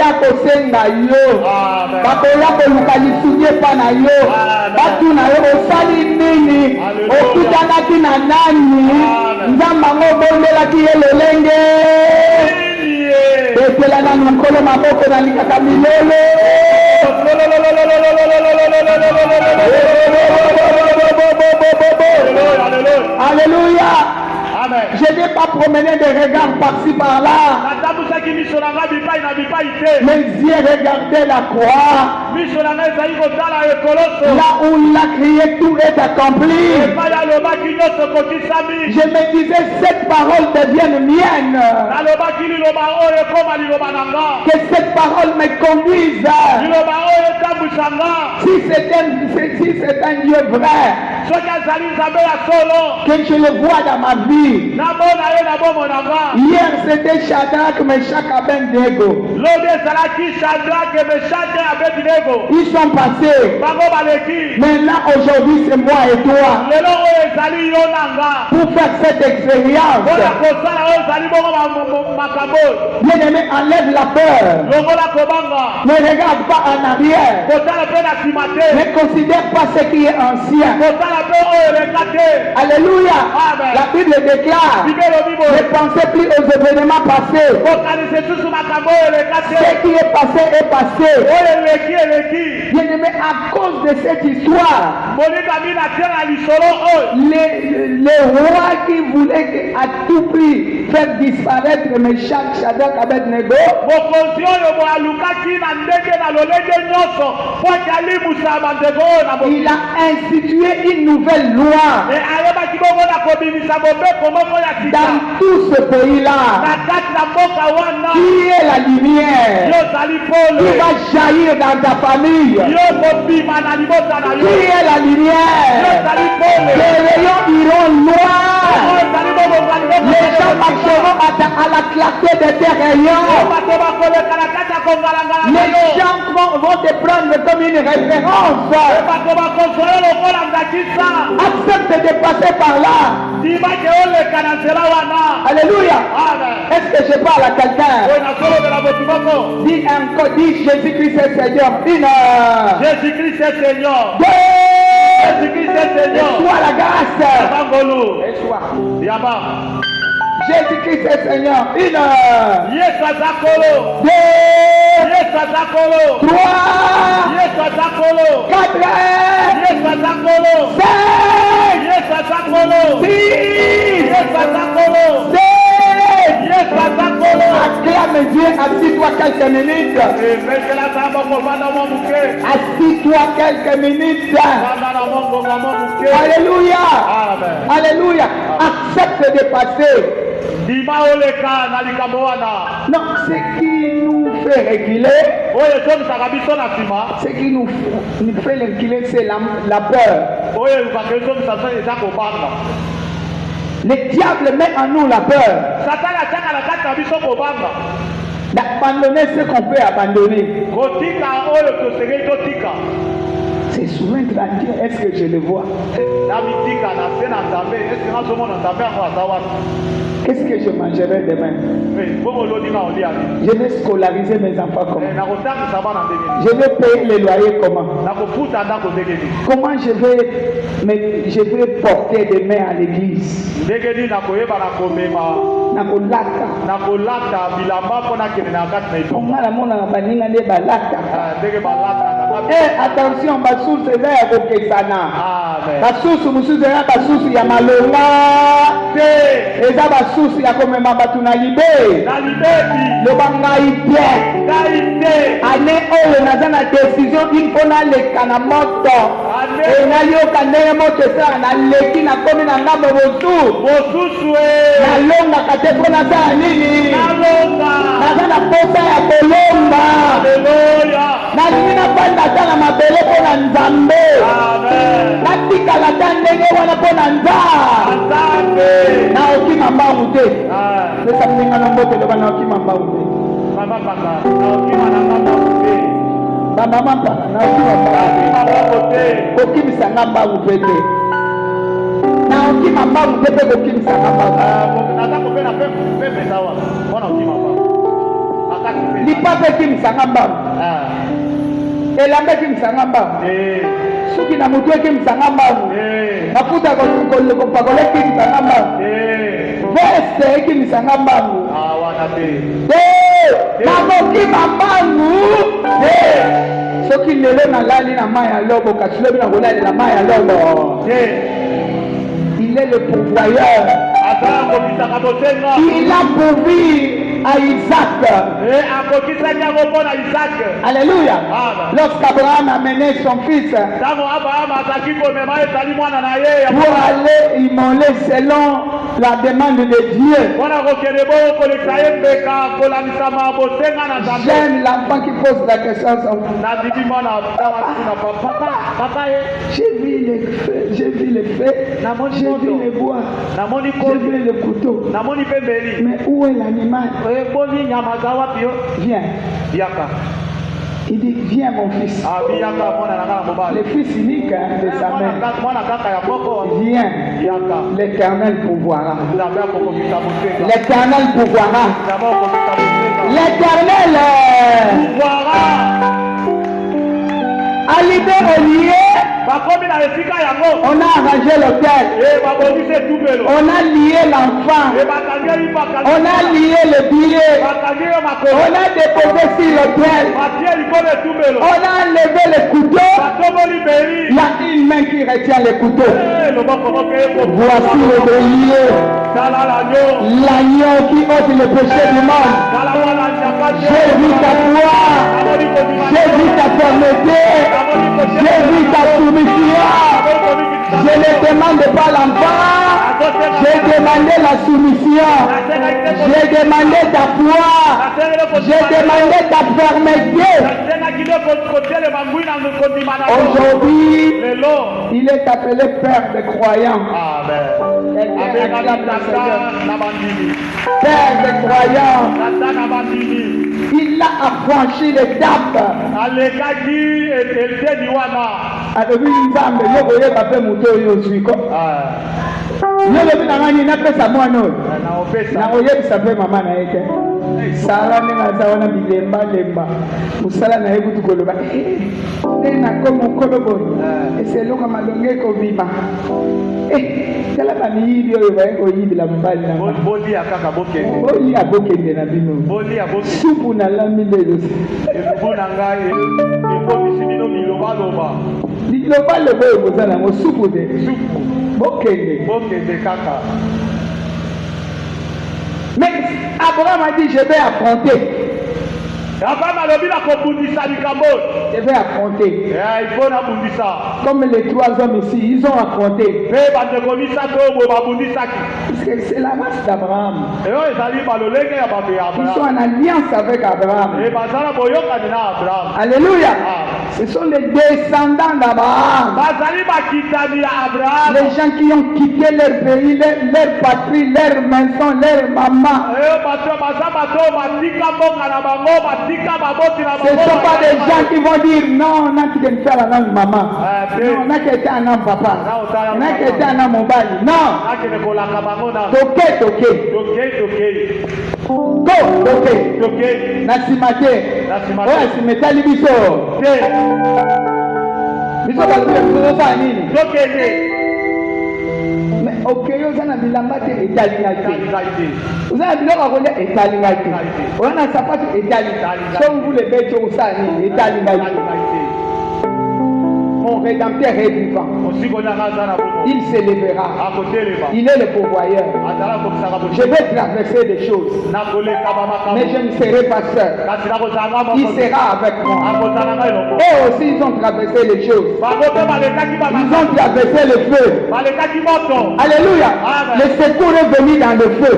bakoya kosenga yo, bakoya koluka lisuki epa na yo, batuna yo osali nini, okutanaki na nani, nzambe yango obondelaki ye lolenge. Betela nanu nkolo maboko na likaka milele. Alléluia. Je n'ai pas promené des regards par-ci par-là. Mes yeux regardaient la croix. Là où la crié, tout est accompli. Je me disais, cette parole devienne mienne. Que cette parole me conduise. Si c'est un Dieu vrai, que je le vois dans ma vie. Hier c'était Shadrach, Meshach, Abednego. Ils sont passés. Maintenant aujourd'hui c'est moi et toi. Pour faire cette expérience. Bien aimé, enlève la peur. Ne regarde pas en arrière. Ne considère pas ce qui est ancien. Alléluia. La Bible déclare, ne pensez plus aux événements passés. Ce qui est passé est passé. Bien aimé, à cause de cette histoire, les rois qui voulaient à tout prix faire disparaître Meshach, Shadrach, Abednego, il a institué une nouvelle loi dans tout ce pays-là, qui est la lumière, qui va jaillir dans ta famille, qui est la lumière, les rayons iront loin, les gens marcheront à la clarté de tes rayons, les gens vont te prendre comme une référence. Accepte de passer par là. Alléluia. Est-ce que je parle à quelqu'un? Dis encore, dis Jésus-Christ est Seigneur. Jésus-Christ est Seigneur. Jésus-Christ est Seigneur. Sois la grâce. Et sois. Jésus-Christ est Seigneur. Deux. Trois. Quatre. Cinq. Six. Assis-toi quelques minutes. Alléluia. Alléluia. Accepte de passer. Non, ce qui nous fait reculer, ce qui nous fait reculer, c'est la peur. Le diable met en nous la peur d'abandonner ce qu'on peut abandonner. C'est soumettre à Dieu. Est-ce que je le vois? Qu'est-ce que je mangerai demain? Je vais scolariser mes enfants comment? Je vais payer les loyers comment? Comment je vais porter des mains à l'église? Attention, basusu eza ya kokesana. Basusu mususu eza basusu ya malonga te, eza basusu ya komema bato na libe. Loba ngai te ane oyo naza na décision ifo naleka na moto nayoka ndenge moto esala naleki nakomi na ngambo mosusu nalongaka te mpo nazala nini? Naza na posa ya kolonga. Nalingi nabanda ata na mabele mpo na Nzambe. Natikala ata ndenge wana mpo na Nzambe. Naokima mbangu te. Pesa mninga na mbote loba naokima mbangu te. Bamama mpaka naokima mbangu te. Kokimisanga mbangu pe te. Naokima mbangu te mpe kokimisanga mbangu. Lipape kimisanga mbangu. Elamba kimisanga mbangu. Suki na mutu kimisanga mbangu. Mafuta kopakole kimisanga mbangu. Veste kimisanga mbangu. Nakokima mbangu. Soki lelo nalali na mai ya lobo kasi lobi nakolali na mai ya lobo. Il est le pourvoyeur. Il a pourvu à Isaac. Alléluia. Lorsqu'Abraham a mené son fils pour aller immoler selon la demande de Dieu. J'aime l'enfant qui pose la question. J'ai vu les feux, j'ai vu les feux, j'ai vu les bois, j'ai vu le couteau. Mais où est l'animal? Viens. Il dit, viens mon fils. Le fils unique de sa mère. Viens. L'Éternel pourvoira. L'Éternel pourvoira. L'Éternel pourvoira. À l'idée reliée, on a arrangé l'hôtel. On a lié l'enfant. On a lié le billet. On a déposé sur l'hôtel. On a enlevé le couteau. Il y a une main qui retient le couteau. Voici le bélier. L'agneau qui ôte le péché du monde. J'ai vu ta foi. J'ai vu ta fermeté. J'ai vu ta soumission. Je ne demande pas l'enfant. J'ai demandé la soumission. J'ai demandé ta foi. J'ai demandé ta fermeté. Aujourd'hui, il est appelé Père des croyants. Père des croyants. Il a affranchi l'étape. Alobi Nzambe yoko yeba pe muto yo zwiko. Yolo binangani na pesa mwana oyo. Na oyebisa pe mama na yeke. Sala ninga zawana bilemba lemba. Musala na yebu tukoloba. Na komo kolobo. Eseloka malonge ko bima. Kala ba miyibi oyo ba ko yibila mbali na. Boli akaka bokende. Boli abokende na bino. Boli abokende. Supu na lami lelo. Ebona ngai ekomi sibino biloba loba. Liloba loba ozala ngo supu de. Supu. Bokende kaka. Mais Abraham a dit, je vais affronter. Je vais affronter. Comme les 3 hommes ici, ils ont affronté. Parce que c'est la race d'Abraham. Ils sont en alliance avec Abraham. Alléluia. Ce sont les descendants d'Abraham. Les gens qui ont quitté leur pays, leur patrie, leur maison, leur maman. Ce ne sont pas des gens qui vont dire non, on a qui faire la langue maman. Non, on a qui été un homme papa. On a qui été un homme mobile. Non. Toqué. Toqué. Nasimate. Ouais, si metali biso. Biso ba ça nini? Mais ok, vous avez bilamba te etalingate. Vous avez bilamba kolia etalingate. On a sapato etalingate. Comme vous les bêtes au sani etalingate. Mon rédempteur est vivant. Il s'élèvera. Il est le pourvoyeur. Je vais traverser des choses. Mais je ne serai pas seul. Il sera avec moi. Eux aussi, ils ont traversé les choses. Ils ont traversé le feu. Alléluia. Le secours est venu dans le feu.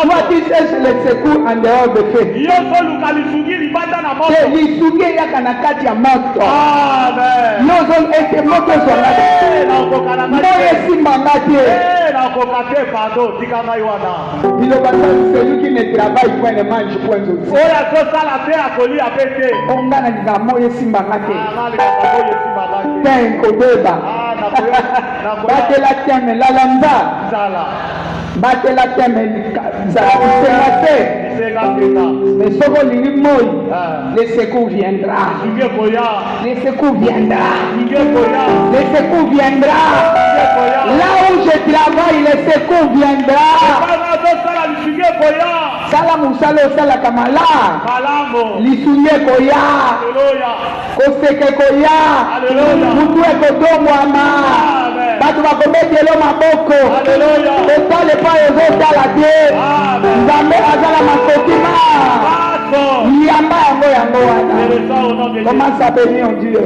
Toi, tu cherches le secours en dehors du feu. Nous été moto sur la celui qui ne travaille point ne mange point aussi. On a la moye simbangate. Ten kodeba. Bate la teme la lambda. Bate la teme zara. Mais ce qu'on lui dit, le secours viendra. Le secours viendra. Le secours viendra. Là où je travaille, le secours viendra. Salamu salo sala kamala. Lisuye koya. Koseke koya. Mutue kodomo ama. Batu bakomete lo maboko. Betale pa yozo la die. Zambe azala makokima. Yamba yango wana. Comment ça bénir Dieu?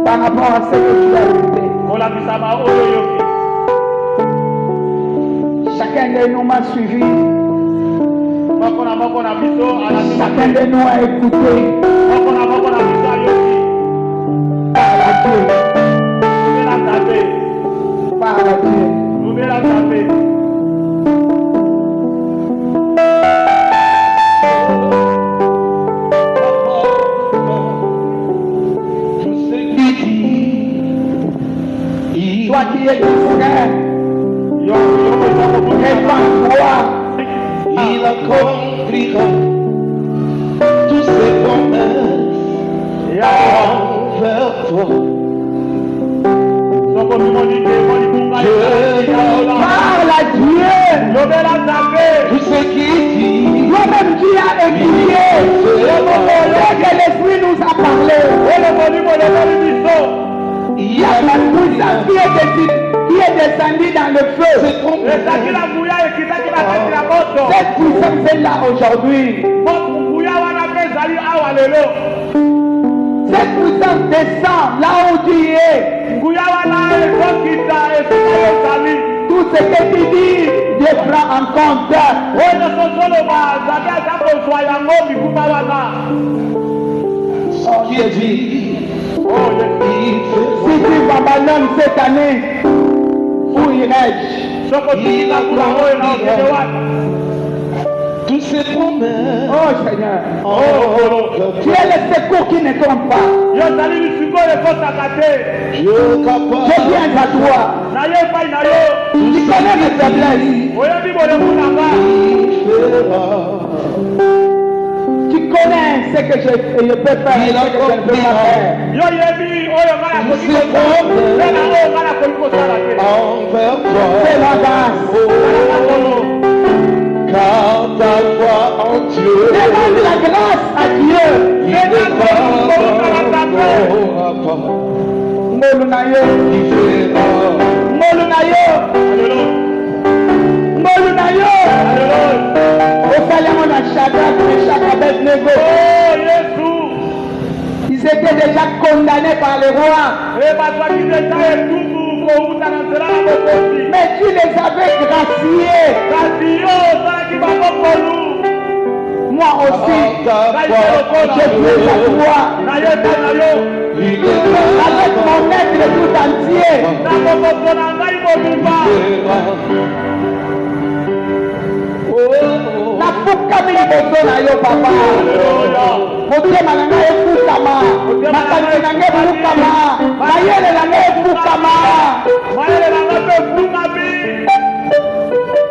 Par rapport à ce que tu as fait. Chacun de nous m'a suivi. Chacun de nous a écouté. Par la Dieu. Toi qui es frère, répands-toi. Il accomplira tous ses promesses envers toi. Parle à Dieu. Tout ce qu'il dit, Toi-même tu as écouté. Que l'Esprit nous a parlé. Il y a la puissance qui est descendue dans le feu. Cette puissance est là aujourd'hui. Cette puissance descend là où tu es. Tout ce que tu dis, Dieu prend en compte. ce qu'il dit, Si tu m'abandonnes cette année, où irai-je? il accomplira tous ses promesses. Oh Seigneur, tu Dieu es le secours qui ne trompe pas. Je viens à toi. Tu connais mes faiblesses. Tu connais ce que je peux faire et ce que je ne peux pas faire. envers toi, C'est la grâce. car ta foi en Dieu, Demande la grâce à Dieu. il ne t'abandonnera pas, Molunayo, il fera Molunayo, Molunayo. Au salaire Shadrach, Meshach, Abednego. Oh Yesu. Ils étaient déjà condamnés par le roi. Mais tu les avais graciés. Moi aussi, je prie à toi. Avec mon être tout entier. Nafukami liboso na yo papa. Motema na ngai efukama. Makanisi na ngai efukama. Mayele na ngai efukama.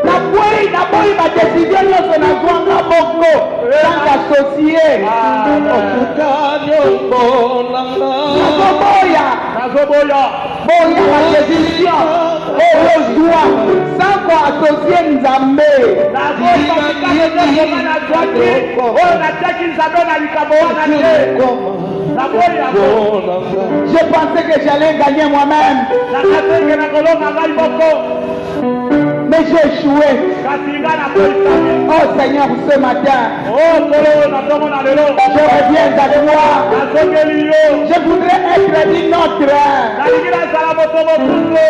Naboyi badesizio nyonso nazwanga moko tant associé. Nazoboya badesizio oyo ozwa sans koasocie Nzambe. Je pensais que j'allais gagner moi-même. Mais j'ai échoué. Oh Seigneur, ce matin, je reviens à toi. Je voudrais être une autre.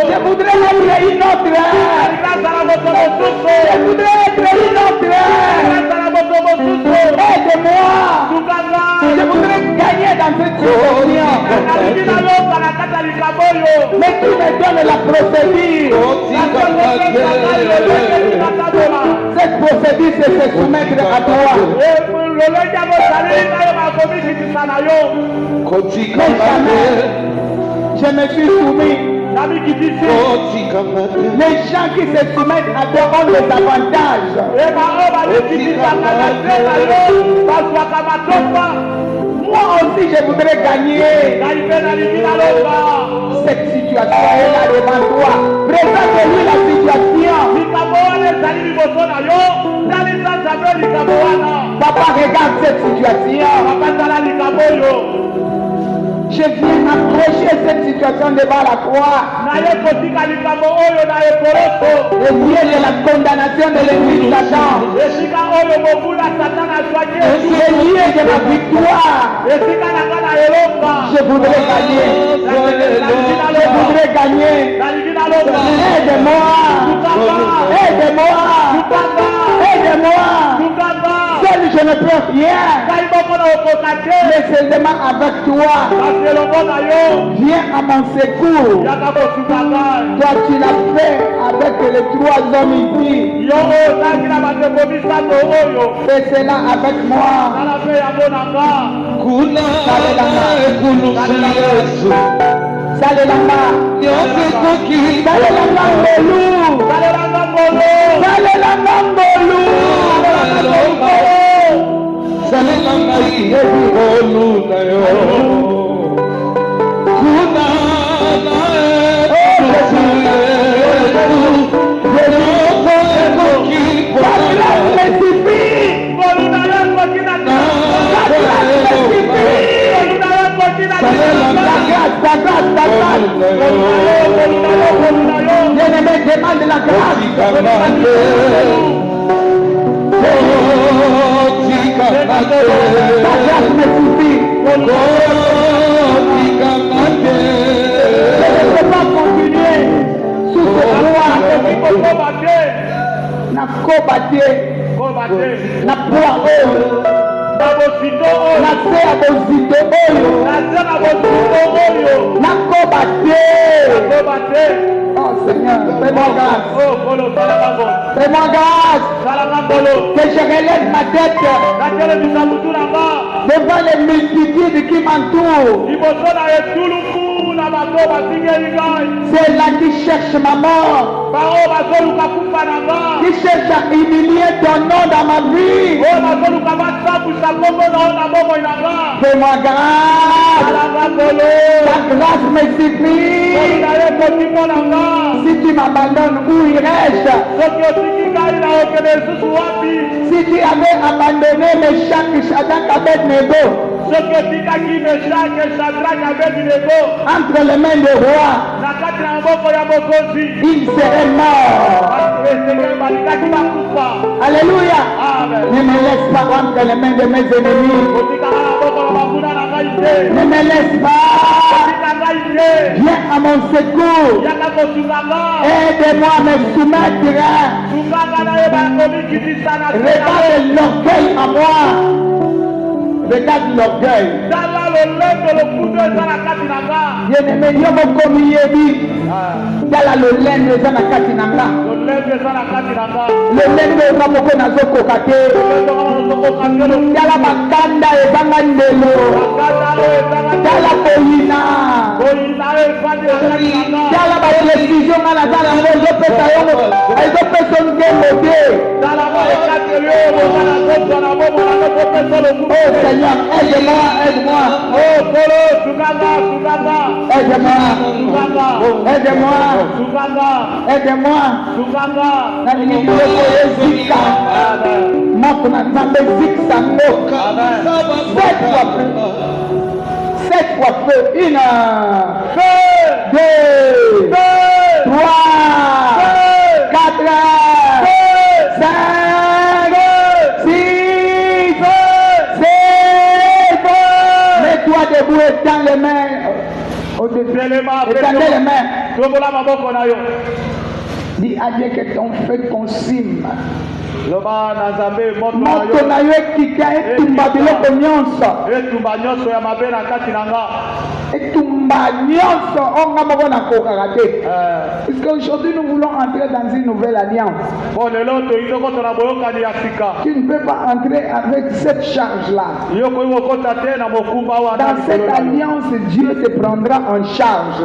Je voudrais être une autre. Je voudrais être une autre. Aide-moi. Je voudrais gagner dans cette situation. Mais tu me donnes la procédure. Cette procédure, c'est se soumettre à toi. Mais jamais, je me suis soumis. Les gens qui se soumettent à toi ont des avantages. Moi aussi, je voudrais gagner. Cette situation est là devant toi. Présente-lui la situation. Papa, regarde cette situation. Je viens approcher cette situation devant la croix. Le lieu de la condamnation de l'église Satan. Le lieu de la victoire. Je voudrais gagner. Je voudrais gagner. Aide-moi. Aide-moi. Aide-moi. Seul je ne peux rien. Mais seulement avec toi. Viens à mon secours. Toi tu l'as fait avec les 3 hommes ici. Fais cela avec moi. Salelanga. Bien-aimé, demande la grâce. Ta grâce me suffit. Je ne peux pas continuer sous ce roi. Na kobate. Na poa oyo. Na se a bozito oyo. Na kobate. Oh Seigneur, fais-moi grâce. Fais-moi grâce. Que je relève ma tête devant les multitudes qui m'entourent. C'est là qui cherche ma mort. Qui cherche à humilier ton nom dans ma vie. Fais-moi grâce. Ta grâce me suffit. Si tu m'abandonnes, où irais-je? Si tu avais abandonné Meshach, Shadrach, Abednego entre les mains du roi, il serait mort. Alléluia. Ne me laisse pas entre les mains de mes ennemis. Ne me laisse pas. Viens à mon secours. Aide-moi à me soumettre. Regarde l'orgueil à moi. Regarde l'orgueil. Bien-aimé, yo mokomi yebi. Tala lolendo eza na kati na nga. Lolendo eza moko nazokoka te. Tala makanda ezanga ndelo. Tala koyina. Tala badécision nga naza nango ezopesa yo ezopesa nkembo te. Oh Seigneur, aide-moi, aide-moi. Aide-moi. Aide-moi. Nalingi biloko ezika. Moko na nzambe zikisa ngo. 7 fois feu. 1, 2, 3, 4, 5, 6, 7. Mets-toi debout et tends les mains. Étendez les mains. Dis à Dieu que ton feu consume. Moto na yo ekika etumba biloko nyonso. Etumba nyonso onga moko na kokaka te. Parce qu'aujourd'hui nous voulons entrer dans une nouvelle alliance. Tu ne peux pas entrer avec cette charge-là. Dans cette alliance, Dieu te prendra en charge.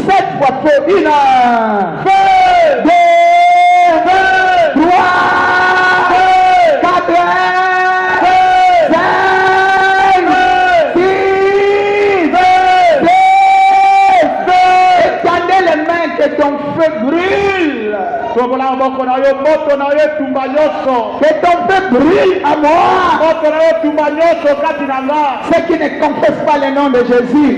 Cette fois feu, 1, 2, 3, 4, 5, 6, 7. Étendez les mains que ton feu brûle. Que ton feu brûle à moi. Ceux qui ne confessent pas le nom de Jésus.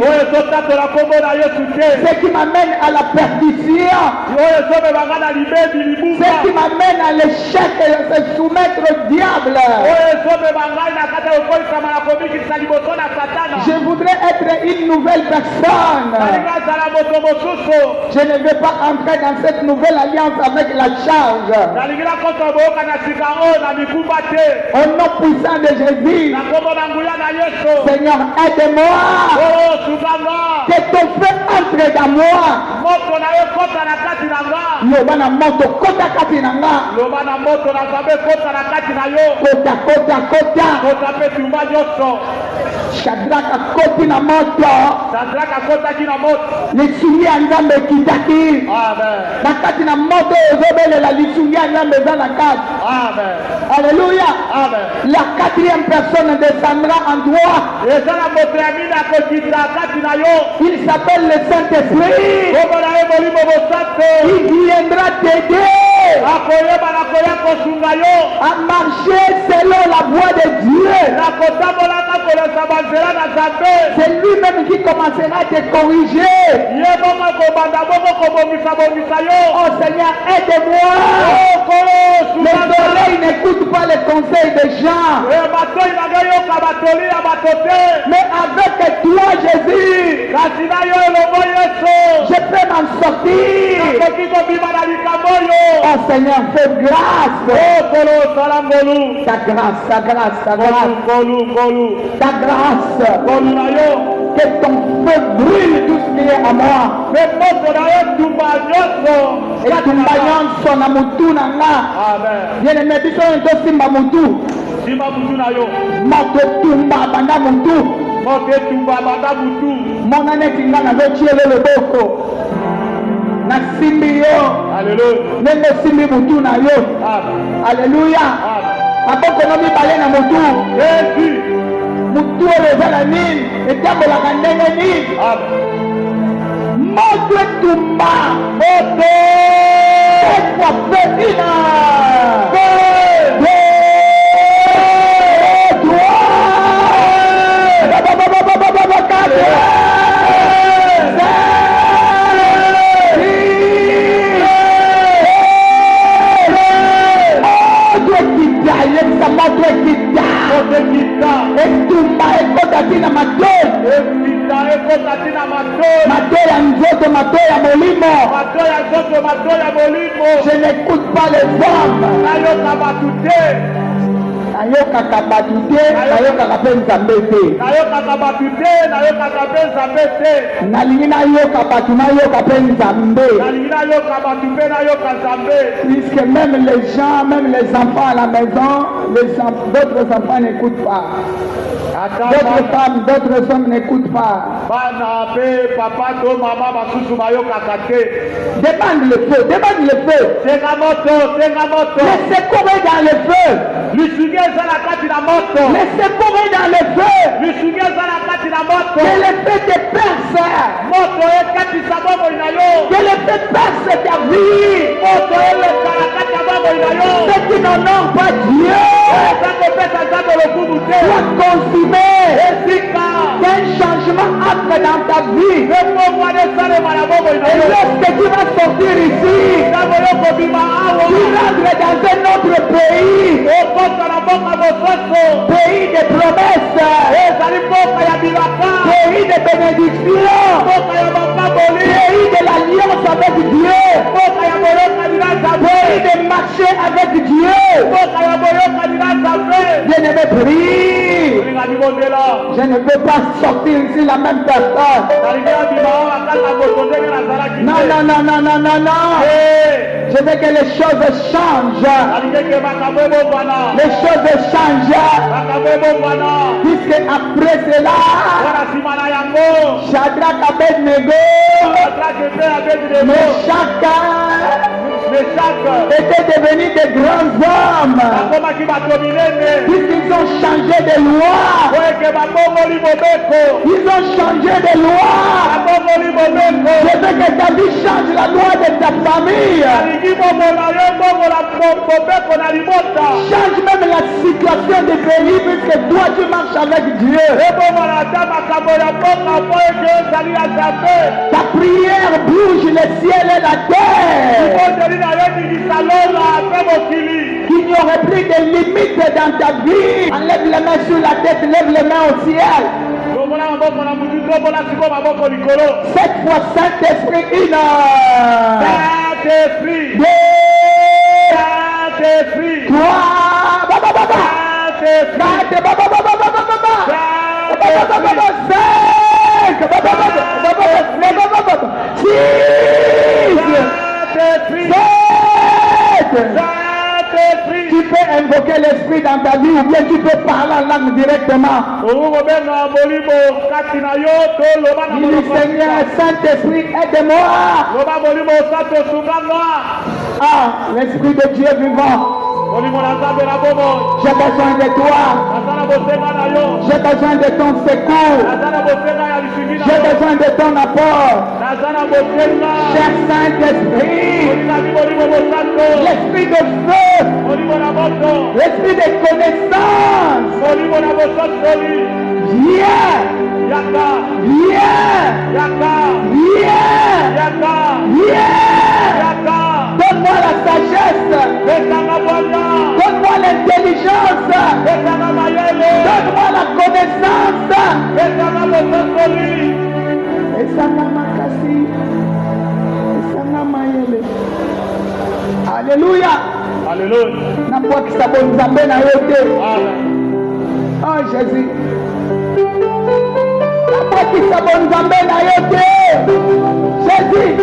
Ceux qui m'amènent à la perdition. Ceux qui m'amènent à l'échec et à se soumettre au diable. Je voudrais être une nouvelle personne. Je ne vais pas entrer dans cette nouvelle alliance avec la charge. Au nom puissant de Jésus. Seigneur, aide-moi. Que ton feu entre dans moi. Lobana moto kota kati na nga. Kota. Shadraka koti na moto. Lisuli ya nzambe kitaki. Nakati na moto ozobelela lisuli ya nzambe eza na kati. Alléluia. La quatrième personne descendra en toi. Il s'appelle le Saint-Esprit. Il viendra t'aider à marcher selon la voie de Dieu. C'est lui-même qui commencera à te corriger. Oh Seigneur, aide-moi. Les oreilles n'écoutent pas les conseils des gens. Mais avec toi, Jésus, je peux m'en sortir. Oh Seigneur, fais grâce. Ta grâce. Ta grâce. Que ton feu brûle tout ce qui est à moi. Et tumba nyonso na mutu na nga. Bien-aimé, biso nto simba mutu. Moto tumba banda mutu. Mona neti nga nazotiele loboko. Nasimbi yo. Nenge simbi mutu na yo. Alléluia. Aboko no mibale na mutu. Mutu eza na nini? Etambolaka ndenge nini? Moto etumba. Moto. Cette fois fait 1, 2, 3, etumba ekotaki na matoi matoi ya nzoto matoi ya molimo. Je n'écoute pas les hommes. Nayokaka batu te, nayokaka mpe nzambe te. Nalingi nayoka batu nayoka mpe nzambe. Puisque même les gens, même les enfants à la maison, d'autres enfants n'écoutent pas. D'autres femmes, d'autres hommes n'écoutent pas. Demande le feu, demande le feu. Laissez courir dans le feu. Laissez courir dans le feu. Que le feu te perce. Que le feu perce ta vie. Ceux qui n'honorent pas Dieu soient consumés. Qu'un changement entre dans ta vie. Et lorsque tu vas sortir ici, tu rentres dans un autre pays. Pays de promesses. Pays de bénédiction. Pays de l'alliance avec Dieu. Pays de marcher avec Dieu. Je ne veux prier. Je ne veux pas sortir ici la même personne. Non, non, non, non, non, non, non. Je veux que les choses changent. Les choses changent. Puisque après cela, Shadrach, Abednego, étaient devenus des grands hommes. Puisqu'ils ont changé de loi. Ils ont changé de loi. Je veux que ta vie change la loi de ta famille. Change même la situation du pays puisque toi tu marches avec Dieu. Ta prière bouge le ciel et la terre. Qu'il n'y aurait plus de limites dans ta vie. Enlève les mains sur la tête, lève les mains au ciel. Cette fois, Saint-Esprit, une heure. Saint-Esprit. Saint-Esprit. Toi, tu peux invoquer l'esprit dans ta vie ou bien tu peux parler en langue directement. Dis Seigneur, Saint-Esprit, aide-moi. Ah, l'esprit de Dieu vivant. J'ai besoin de toi. J'ai besoin de ton secours. J'ai besoin de ton apport. Cher Saint-Esprit, l'esprit de feu, l'esprit de connaissance, viens, donne-moi la sagesse, donne-moi l'intelligence, donne-moi la connaissance. Alléluia. Alléluia. Oh Jésus. Jésus.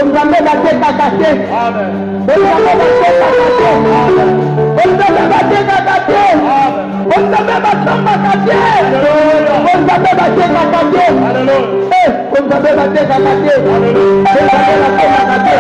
Nzambe batekaka te. Nzambe batekaka te. Nzambe batekaka te. Nzambe basombaka te. Nzambe batekaka te. Nzambe batekaka te.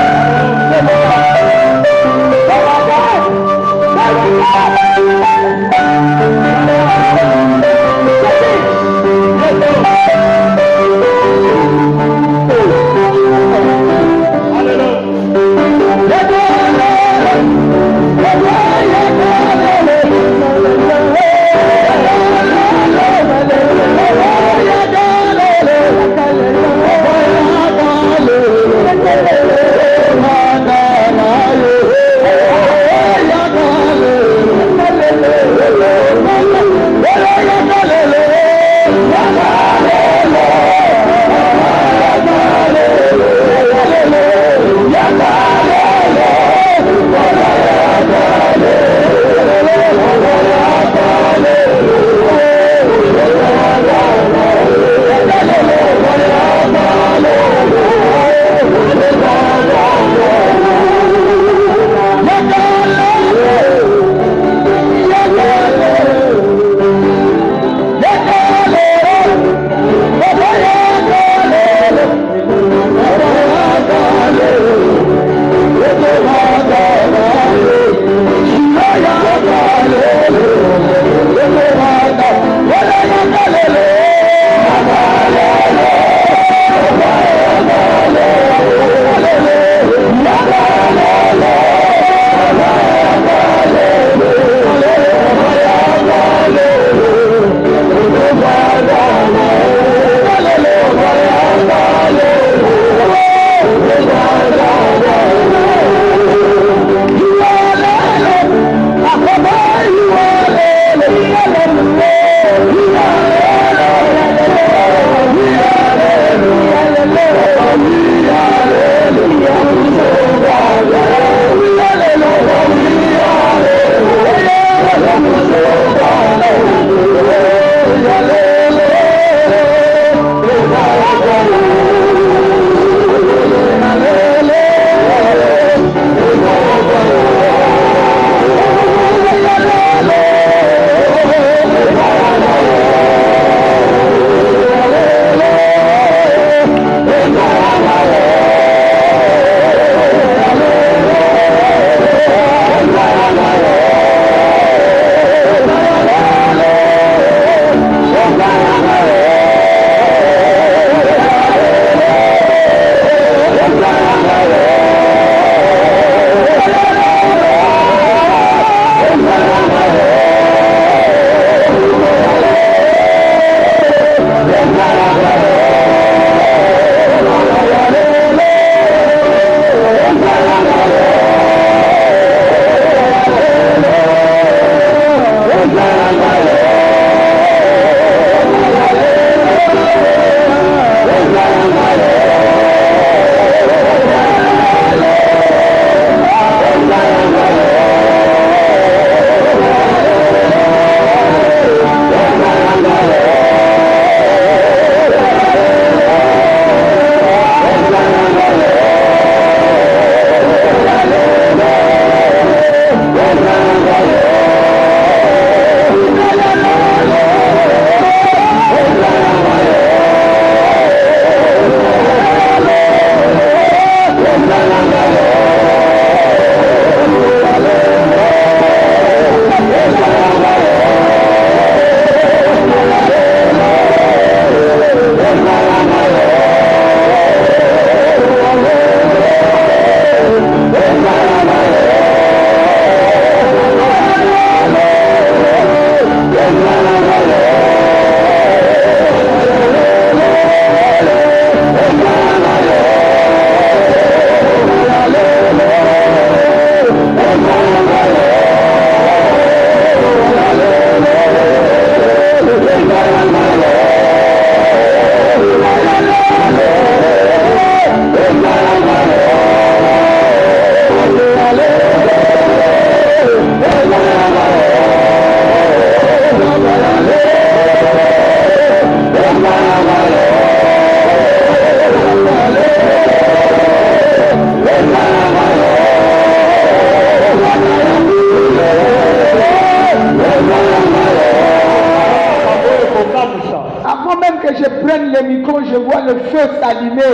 le micro, je vois le feu s'allumer.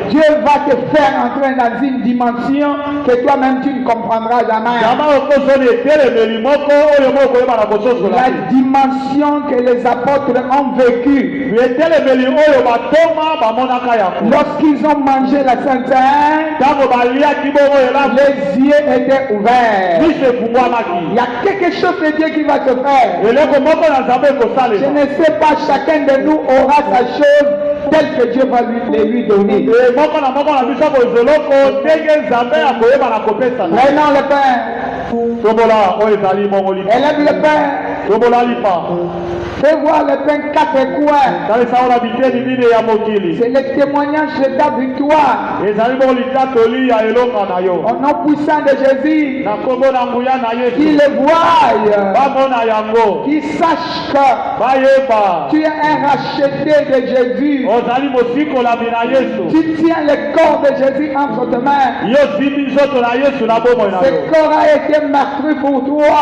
Dieu va te faire entrer dans une dimension que toi-même tu ne comprendras jamais. La dimension que les apôtres ont vécue lorsqu'ils ont mangé la Sainte Seine, les yeux étaient ouverts. Il y a quelque chose de Dieu qui va se faire. Je ne sais pas, chacun de nous aura sa chose telle que Dieu va lui donner. Prenons le pain. Élève le pain. Fais voir le pain 4 coins. C'est le témoignage de ta victoire. Au nom puissant de Jésus, qu'il le voie, qu'il sache que tu es un racheté de Jésus. Tu tiens le corps de Jésus entre tes mains. Ce corps a été meurtri pour toi.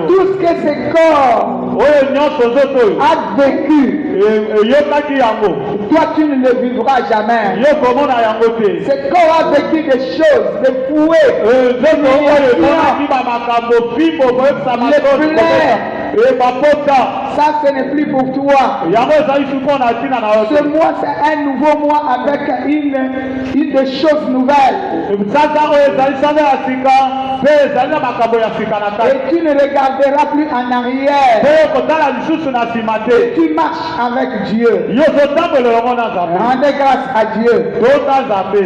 Tout ce que ce corps a vécu, toi tu ne le vivras jamais. Ce corps a vécu des choses, des fouets, des ça ce n'est plus pour toi. Ce mois c'est un nouveau mois avec une des choses nouvelles. Et tu ne regarderas plus en arrière. Tu marches avec Dieu. Rendez grâce à Dieu.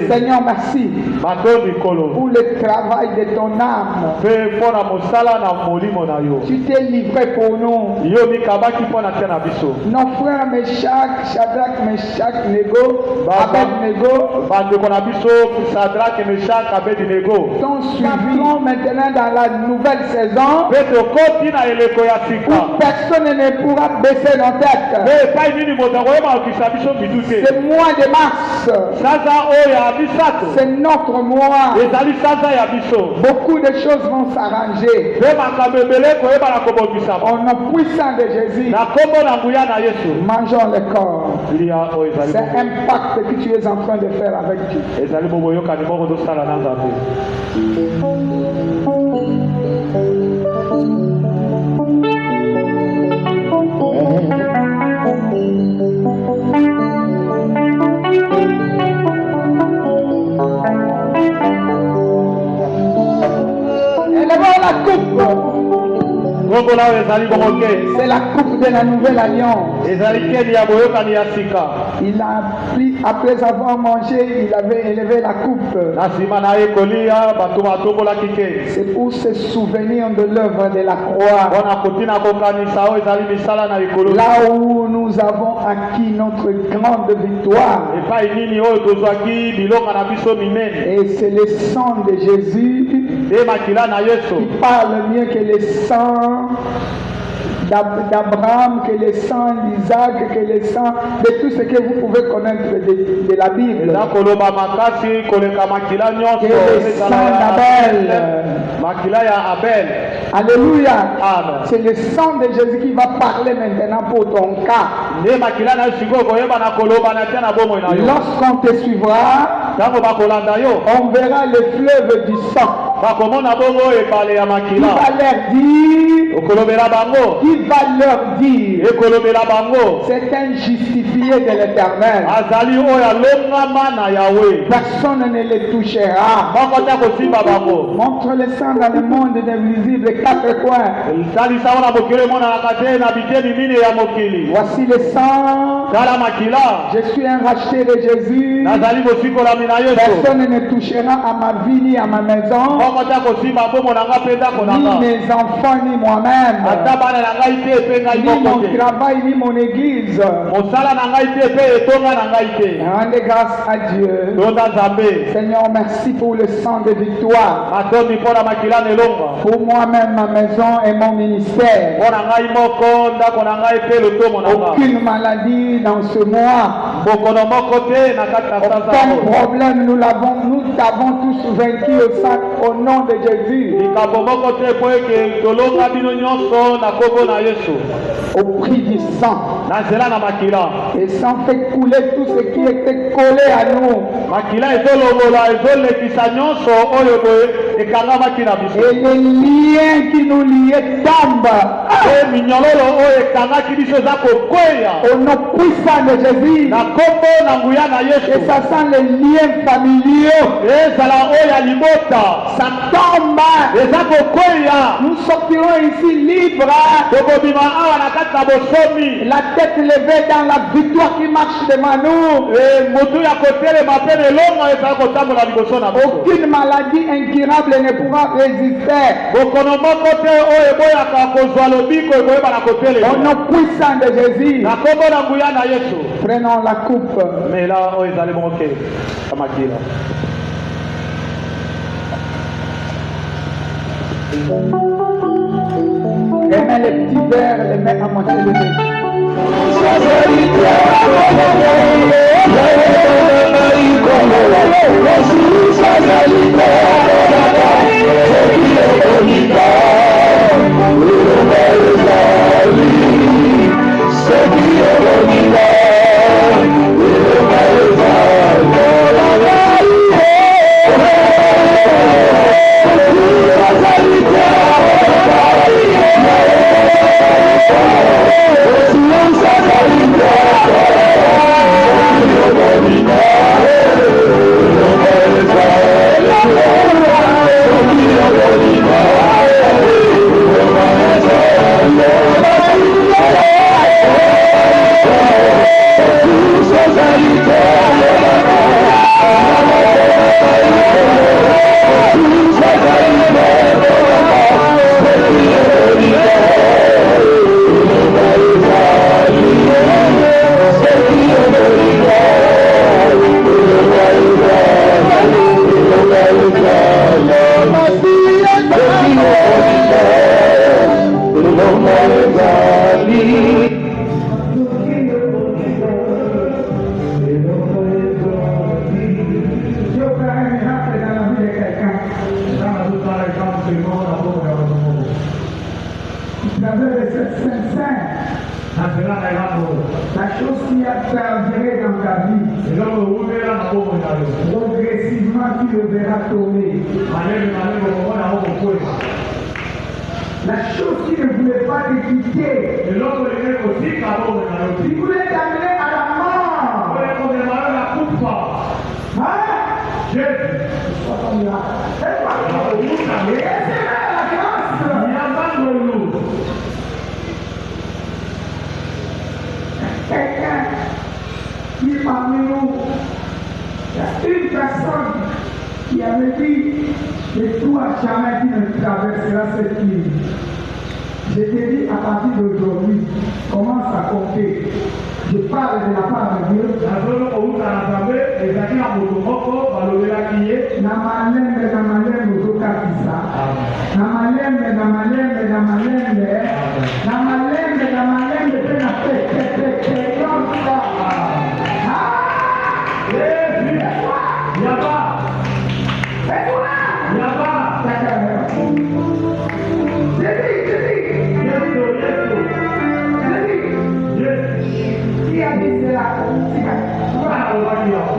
Seigneur, merci pour le travail de ton âme. Tu t'es livré pour nous. Nos frères Meshach, Shadrach, Meshach, Nego, Abednego sont suivis maintenant dans la nouvelle saison où personne ne pourra baisser nos têtes. Ce mois de mars, c'est notre mois. Beaucoup de choses vont s'arranger. Au nom puissant de Jésus, mangeons le corps. C'est un pacte que tu es en train de faire avec Dieu. Élevons la coupe. C'est la coupe de la nouvelle alliance. Il a pris, après avoir mangé, il avait élevé la coupe. C'est pour se souvenir de l'œuvre de la croix. Là où nous avons acquis notre grande victoire. Et c'est le sang de Jésus qui parle mieux que le sang d'Abraham, que le sang d'Isaac, que le sang de tout ce que vous pouvez connaître de la Bible. Que le sang d'Abel. Alléluia. C'est le sang de Jésus qui va parler maintenant pour ton cas. Lorsqu'on te suivra, on verra le fleuve du sang. Il va leur dire c'est un justifié de l'Éternel. Personne ne les touchera. Montre le sang dans le monde invisible, 4 coins. Voici le sang. Je suis un racheté de Jésus. Personne ne touchera à ma vie ni à ma maison, ni mes enfants ni moi-même, ni mon travail ni mon église. Rendez grâce à Dieu. Seigneur, merci pour le sang de victoire. Pour moi-même, ma maison et mon ministère. Aucune maladie dans ce mois. Aucun problème, nous t'avons tous vaincu au nom de Jésus. Au prix du sang. Et sang fait couler tout ce qui était collé à nous. Et les liens qui nous liaient tombent. Au nom puissant de Jésus. Et ça sent les liens familiaux. Ça tombe. Nous sortirons ici libres. La tête levée dans la victoire qui marche devant nous. Aucune maladie incurable ne pourra résister. Au nom puissant de Jésus. Prenons la coupe. Les mains, les petits verres, les mains à moitié levées. La chose qui a perduré dans ta vie, progressivement tu le verras tomber. La chose qui ne voulait pas te quitter, qui voulait t'amener à la mort. Quelqu'un qui parmi nous, il y a une personne qui avait dit que toi jamais tu ne traverseras cette ligne. Je te dis à partir d'aujourd'hui, commence à compter. Je parle de la part de Dieu.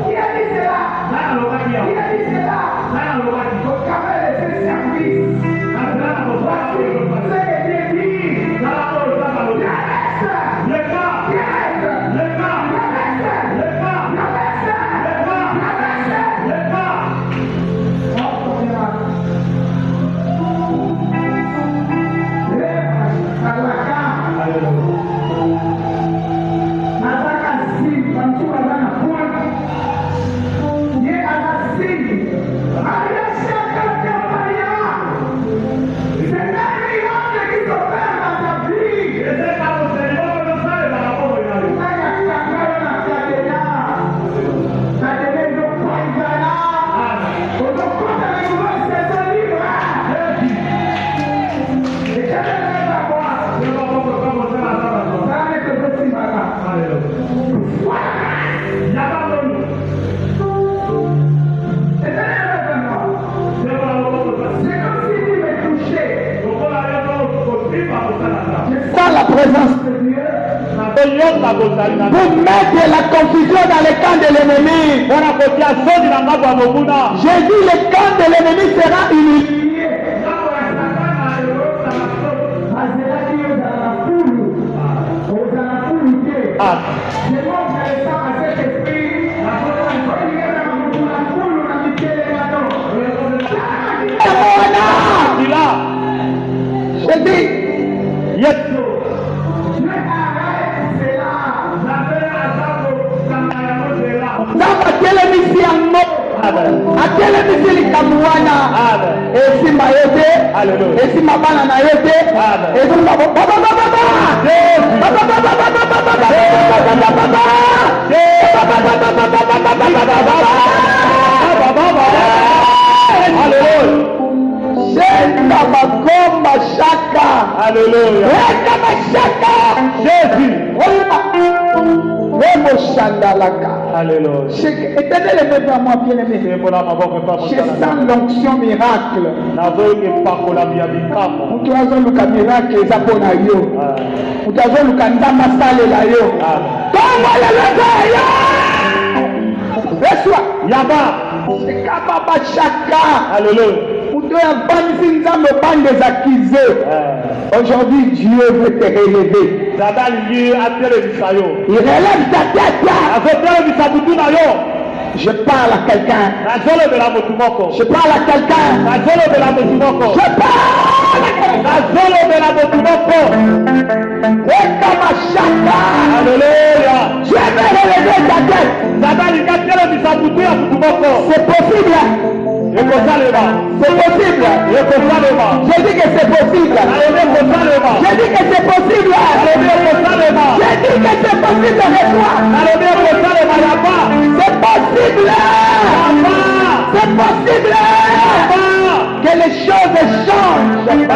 Qui a dit cela? Pour mettre la confusion dans le camp de l'ennemi. J'ai dit le camp de l'ennemi sera unifié. Je dis, yes. Akele misili kamuana esi mayote esi mabana na yote esi baba Alléluia. Éternel est venu à moi, bien-aimé. Je sens l'onction miracle. Mutazo luka miracle ezapona yo. Mutazo luka ndama salela yo. Tomba la yo. Reçois. Yaba. Sekaba chaka. Alléluia. Aujourd'hui, Dieu veut te relever. Il relève ta tête. Je parle à quelqu'un. Je parle à quelqu'un. Je parle à quelqu'un. Alléluia. Dieu veut relever ta tête. C'est possible. C'est possible. J'ai dit que c'est possible. J'ai dit que c'est possible. J'ai dit que c'est possible. C'est possible. C'est possible. Que les choses changent. C'est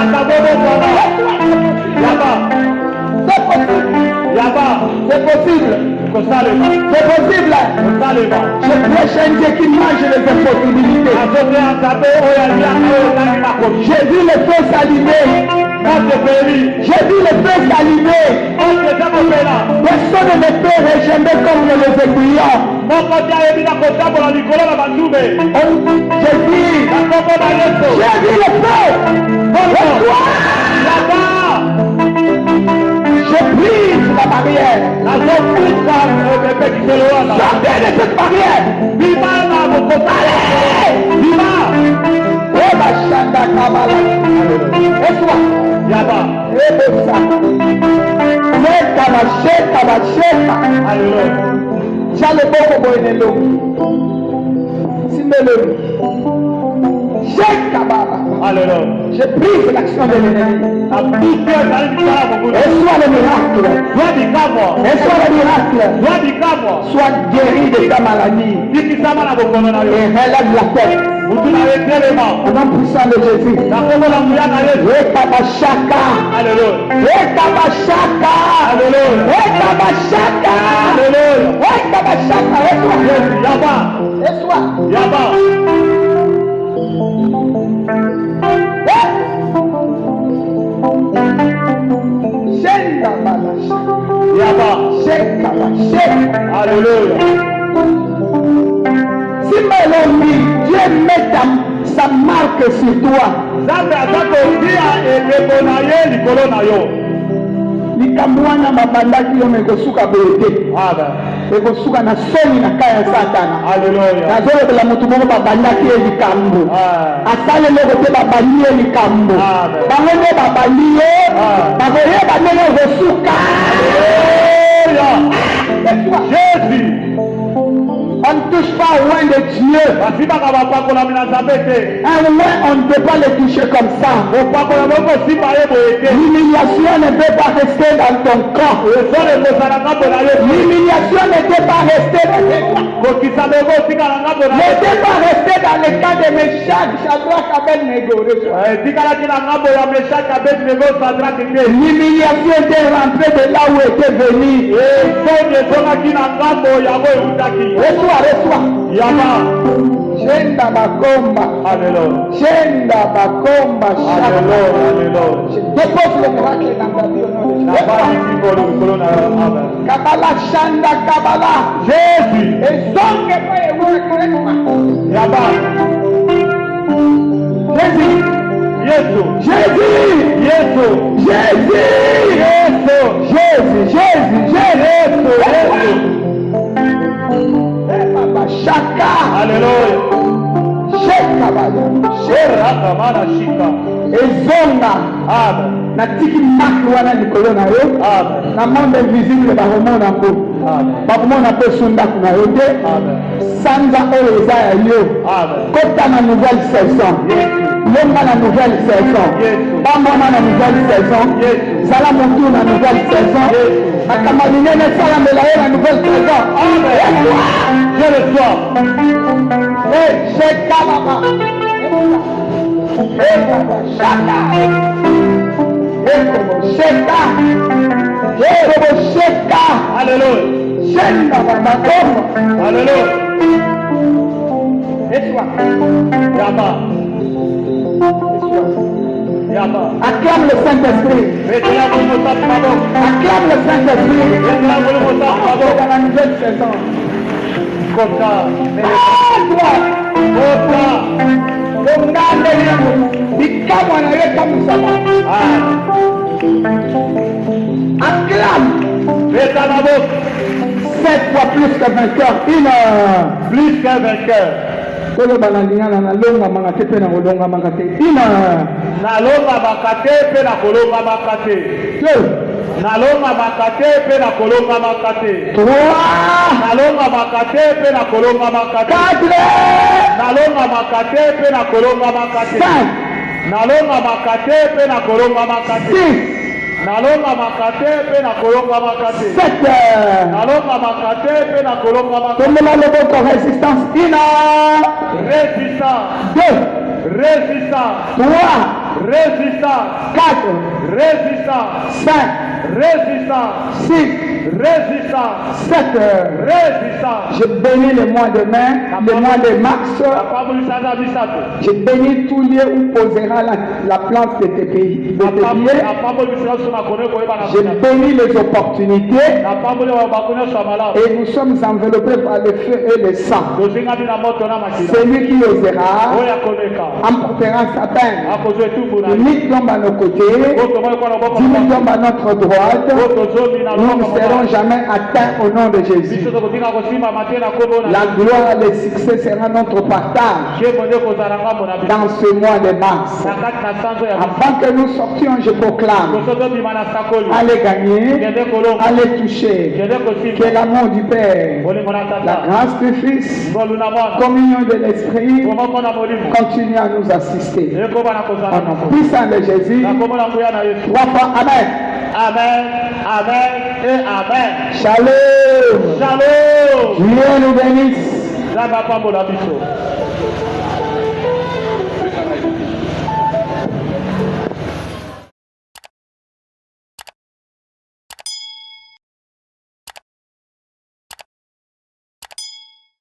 possible. C'est possible. C'est possible. Je prêche un Dieu qui mange les impossibilités. J'ai vu le feu s'allumer. J'ai vu le feu s'allumer. Personne ne peut rejeter comme les aiguillons. J'ai vu le feu. Je brise la barrière. Sortez de cette barrière. Je brise l'action de l'ennemi. Et soit le miracle. Et soit le miracle. Soit guéri de ta maladie. Et relève la tête. Au nom puissant de Jésus. Ekabashaka. Ekabashaka. Ekabashaka. Ekabashaka. Et soit. Alléluia. Si Mélanie, Dieu met sa marque sur toi. Likamwana mabandaki yo mekosuka bote. Ekosuka na soni na kaya Satana. Alléluia. Nazolobela mutu moko babandaki ye likambo. Asale loko te babandi ye likambo. Bango nde babandi ye. Bakoyeba ndenge okosuka. Jésus. On ne touche pas au loin de Dieu. Un loin, on ne peut pas le toucher comme ça. L'humiliation ne peut pas rester dans ton corps. L'humiliation ne peut pas rester dans tes corps. Ne peut pas rester dans le cas de Meshach, Shadrach, Abednego. L'humiliation était rentrée de là où était venu. Reçois. Eswa. Yaba. Jenda bakomba. Alléluia. Jenda bakomba. Alléluia. Alléluia. Je dépose le miracle dans ta vie au nom de Jésus. Kabala Shanda Kabala. Jésus. Et zonge pas et ouais correctement. Yaba. Jésus. Yesu. Jésus. Yesu. Jésus. Yesu. Jésus. Jésus. Yesu. Jésus. Baba Shaka. Alléluia. Sheka baba. Shera mana shika. Ezonga. Amen. Na tiki marque wana likolo na yo. Amen. Na monde invisible bakomona ngo. Amen. Bakomona pe sunda kuna yo te. Amen. Sanza oyo eza ya yo. Amen. Kota na nouvelle saison. Longa na nouvelle saison. Bambama na nouvelle saison. Zala montu na nouvelle saison. Makama minene sala mbela yo na nouvelle saison. Amen. Je le sois. Eh, sheka baba. Eh, baba, shaka. Eh, kobo sheka. Eh, kobo sheka. Alléluia. Shenda baba kobo. Alléluia. Eswa. Yaba. Yaba. Acclame le Saint-Esprit. Maintenant, vous me tapez pardon. Acclame le Saint-Esprit. Maintenant, vous me tapez Dans pardon. la nouvelle saison. Comme ça. Ah, toi. Comme ça. Ongande yako. Ikamwa na yeka musama. Ah. Acclame. Maintenant, la bouche. 7 fois plus que vainqueur. Plus qu'un vainqueur. Kolo banalingana na longa mangate pe na kolonga mangate. Nalonga bakate pe na kolonga bakate. Nalonga bakate pe na kolonga bakate. 3. Nalonga bakate pe na kolonga bakate. 4. Nalonga bakate pe na kolonga bakate. 5. Nalonga bakate pe na kolonga bakate. 6. Nalonga bakate pe na kolonga bakate. 7. Nalonga bakate pe na kolonga bakate. Tombela loboko résistance. Résistance. 2. Résistance. 3. Résistance. 4. Résistance. 5. Résistance. 6. Résistance. 7. Résistance. Je bénis le mois de mai, le mois de mars. Je bénis tout lieu où posera la plante de tes pieds. Je bénis les opportunités. Et nous sommes enveloppés par le feu et le sang. Celui qui osera emportera sa peine. 1000 tombent à nos côtés, 10 000 tombent à notre droite. Nous ne serons jamais atteints au nom de Jésus. La gloire, le succès sera notre partage dans ce mois de mars. Avant que nous sortions, je proclame: allez gagner, allez toucher. Que l'amour du Père, la grâce du Fils, communion de l'Esprit continue à nous assister. Au nom puissant de Jésus, 3 fois Amen. Amen, amen et amen. Shalom. Shalom. Dieu nous bénisse. Là,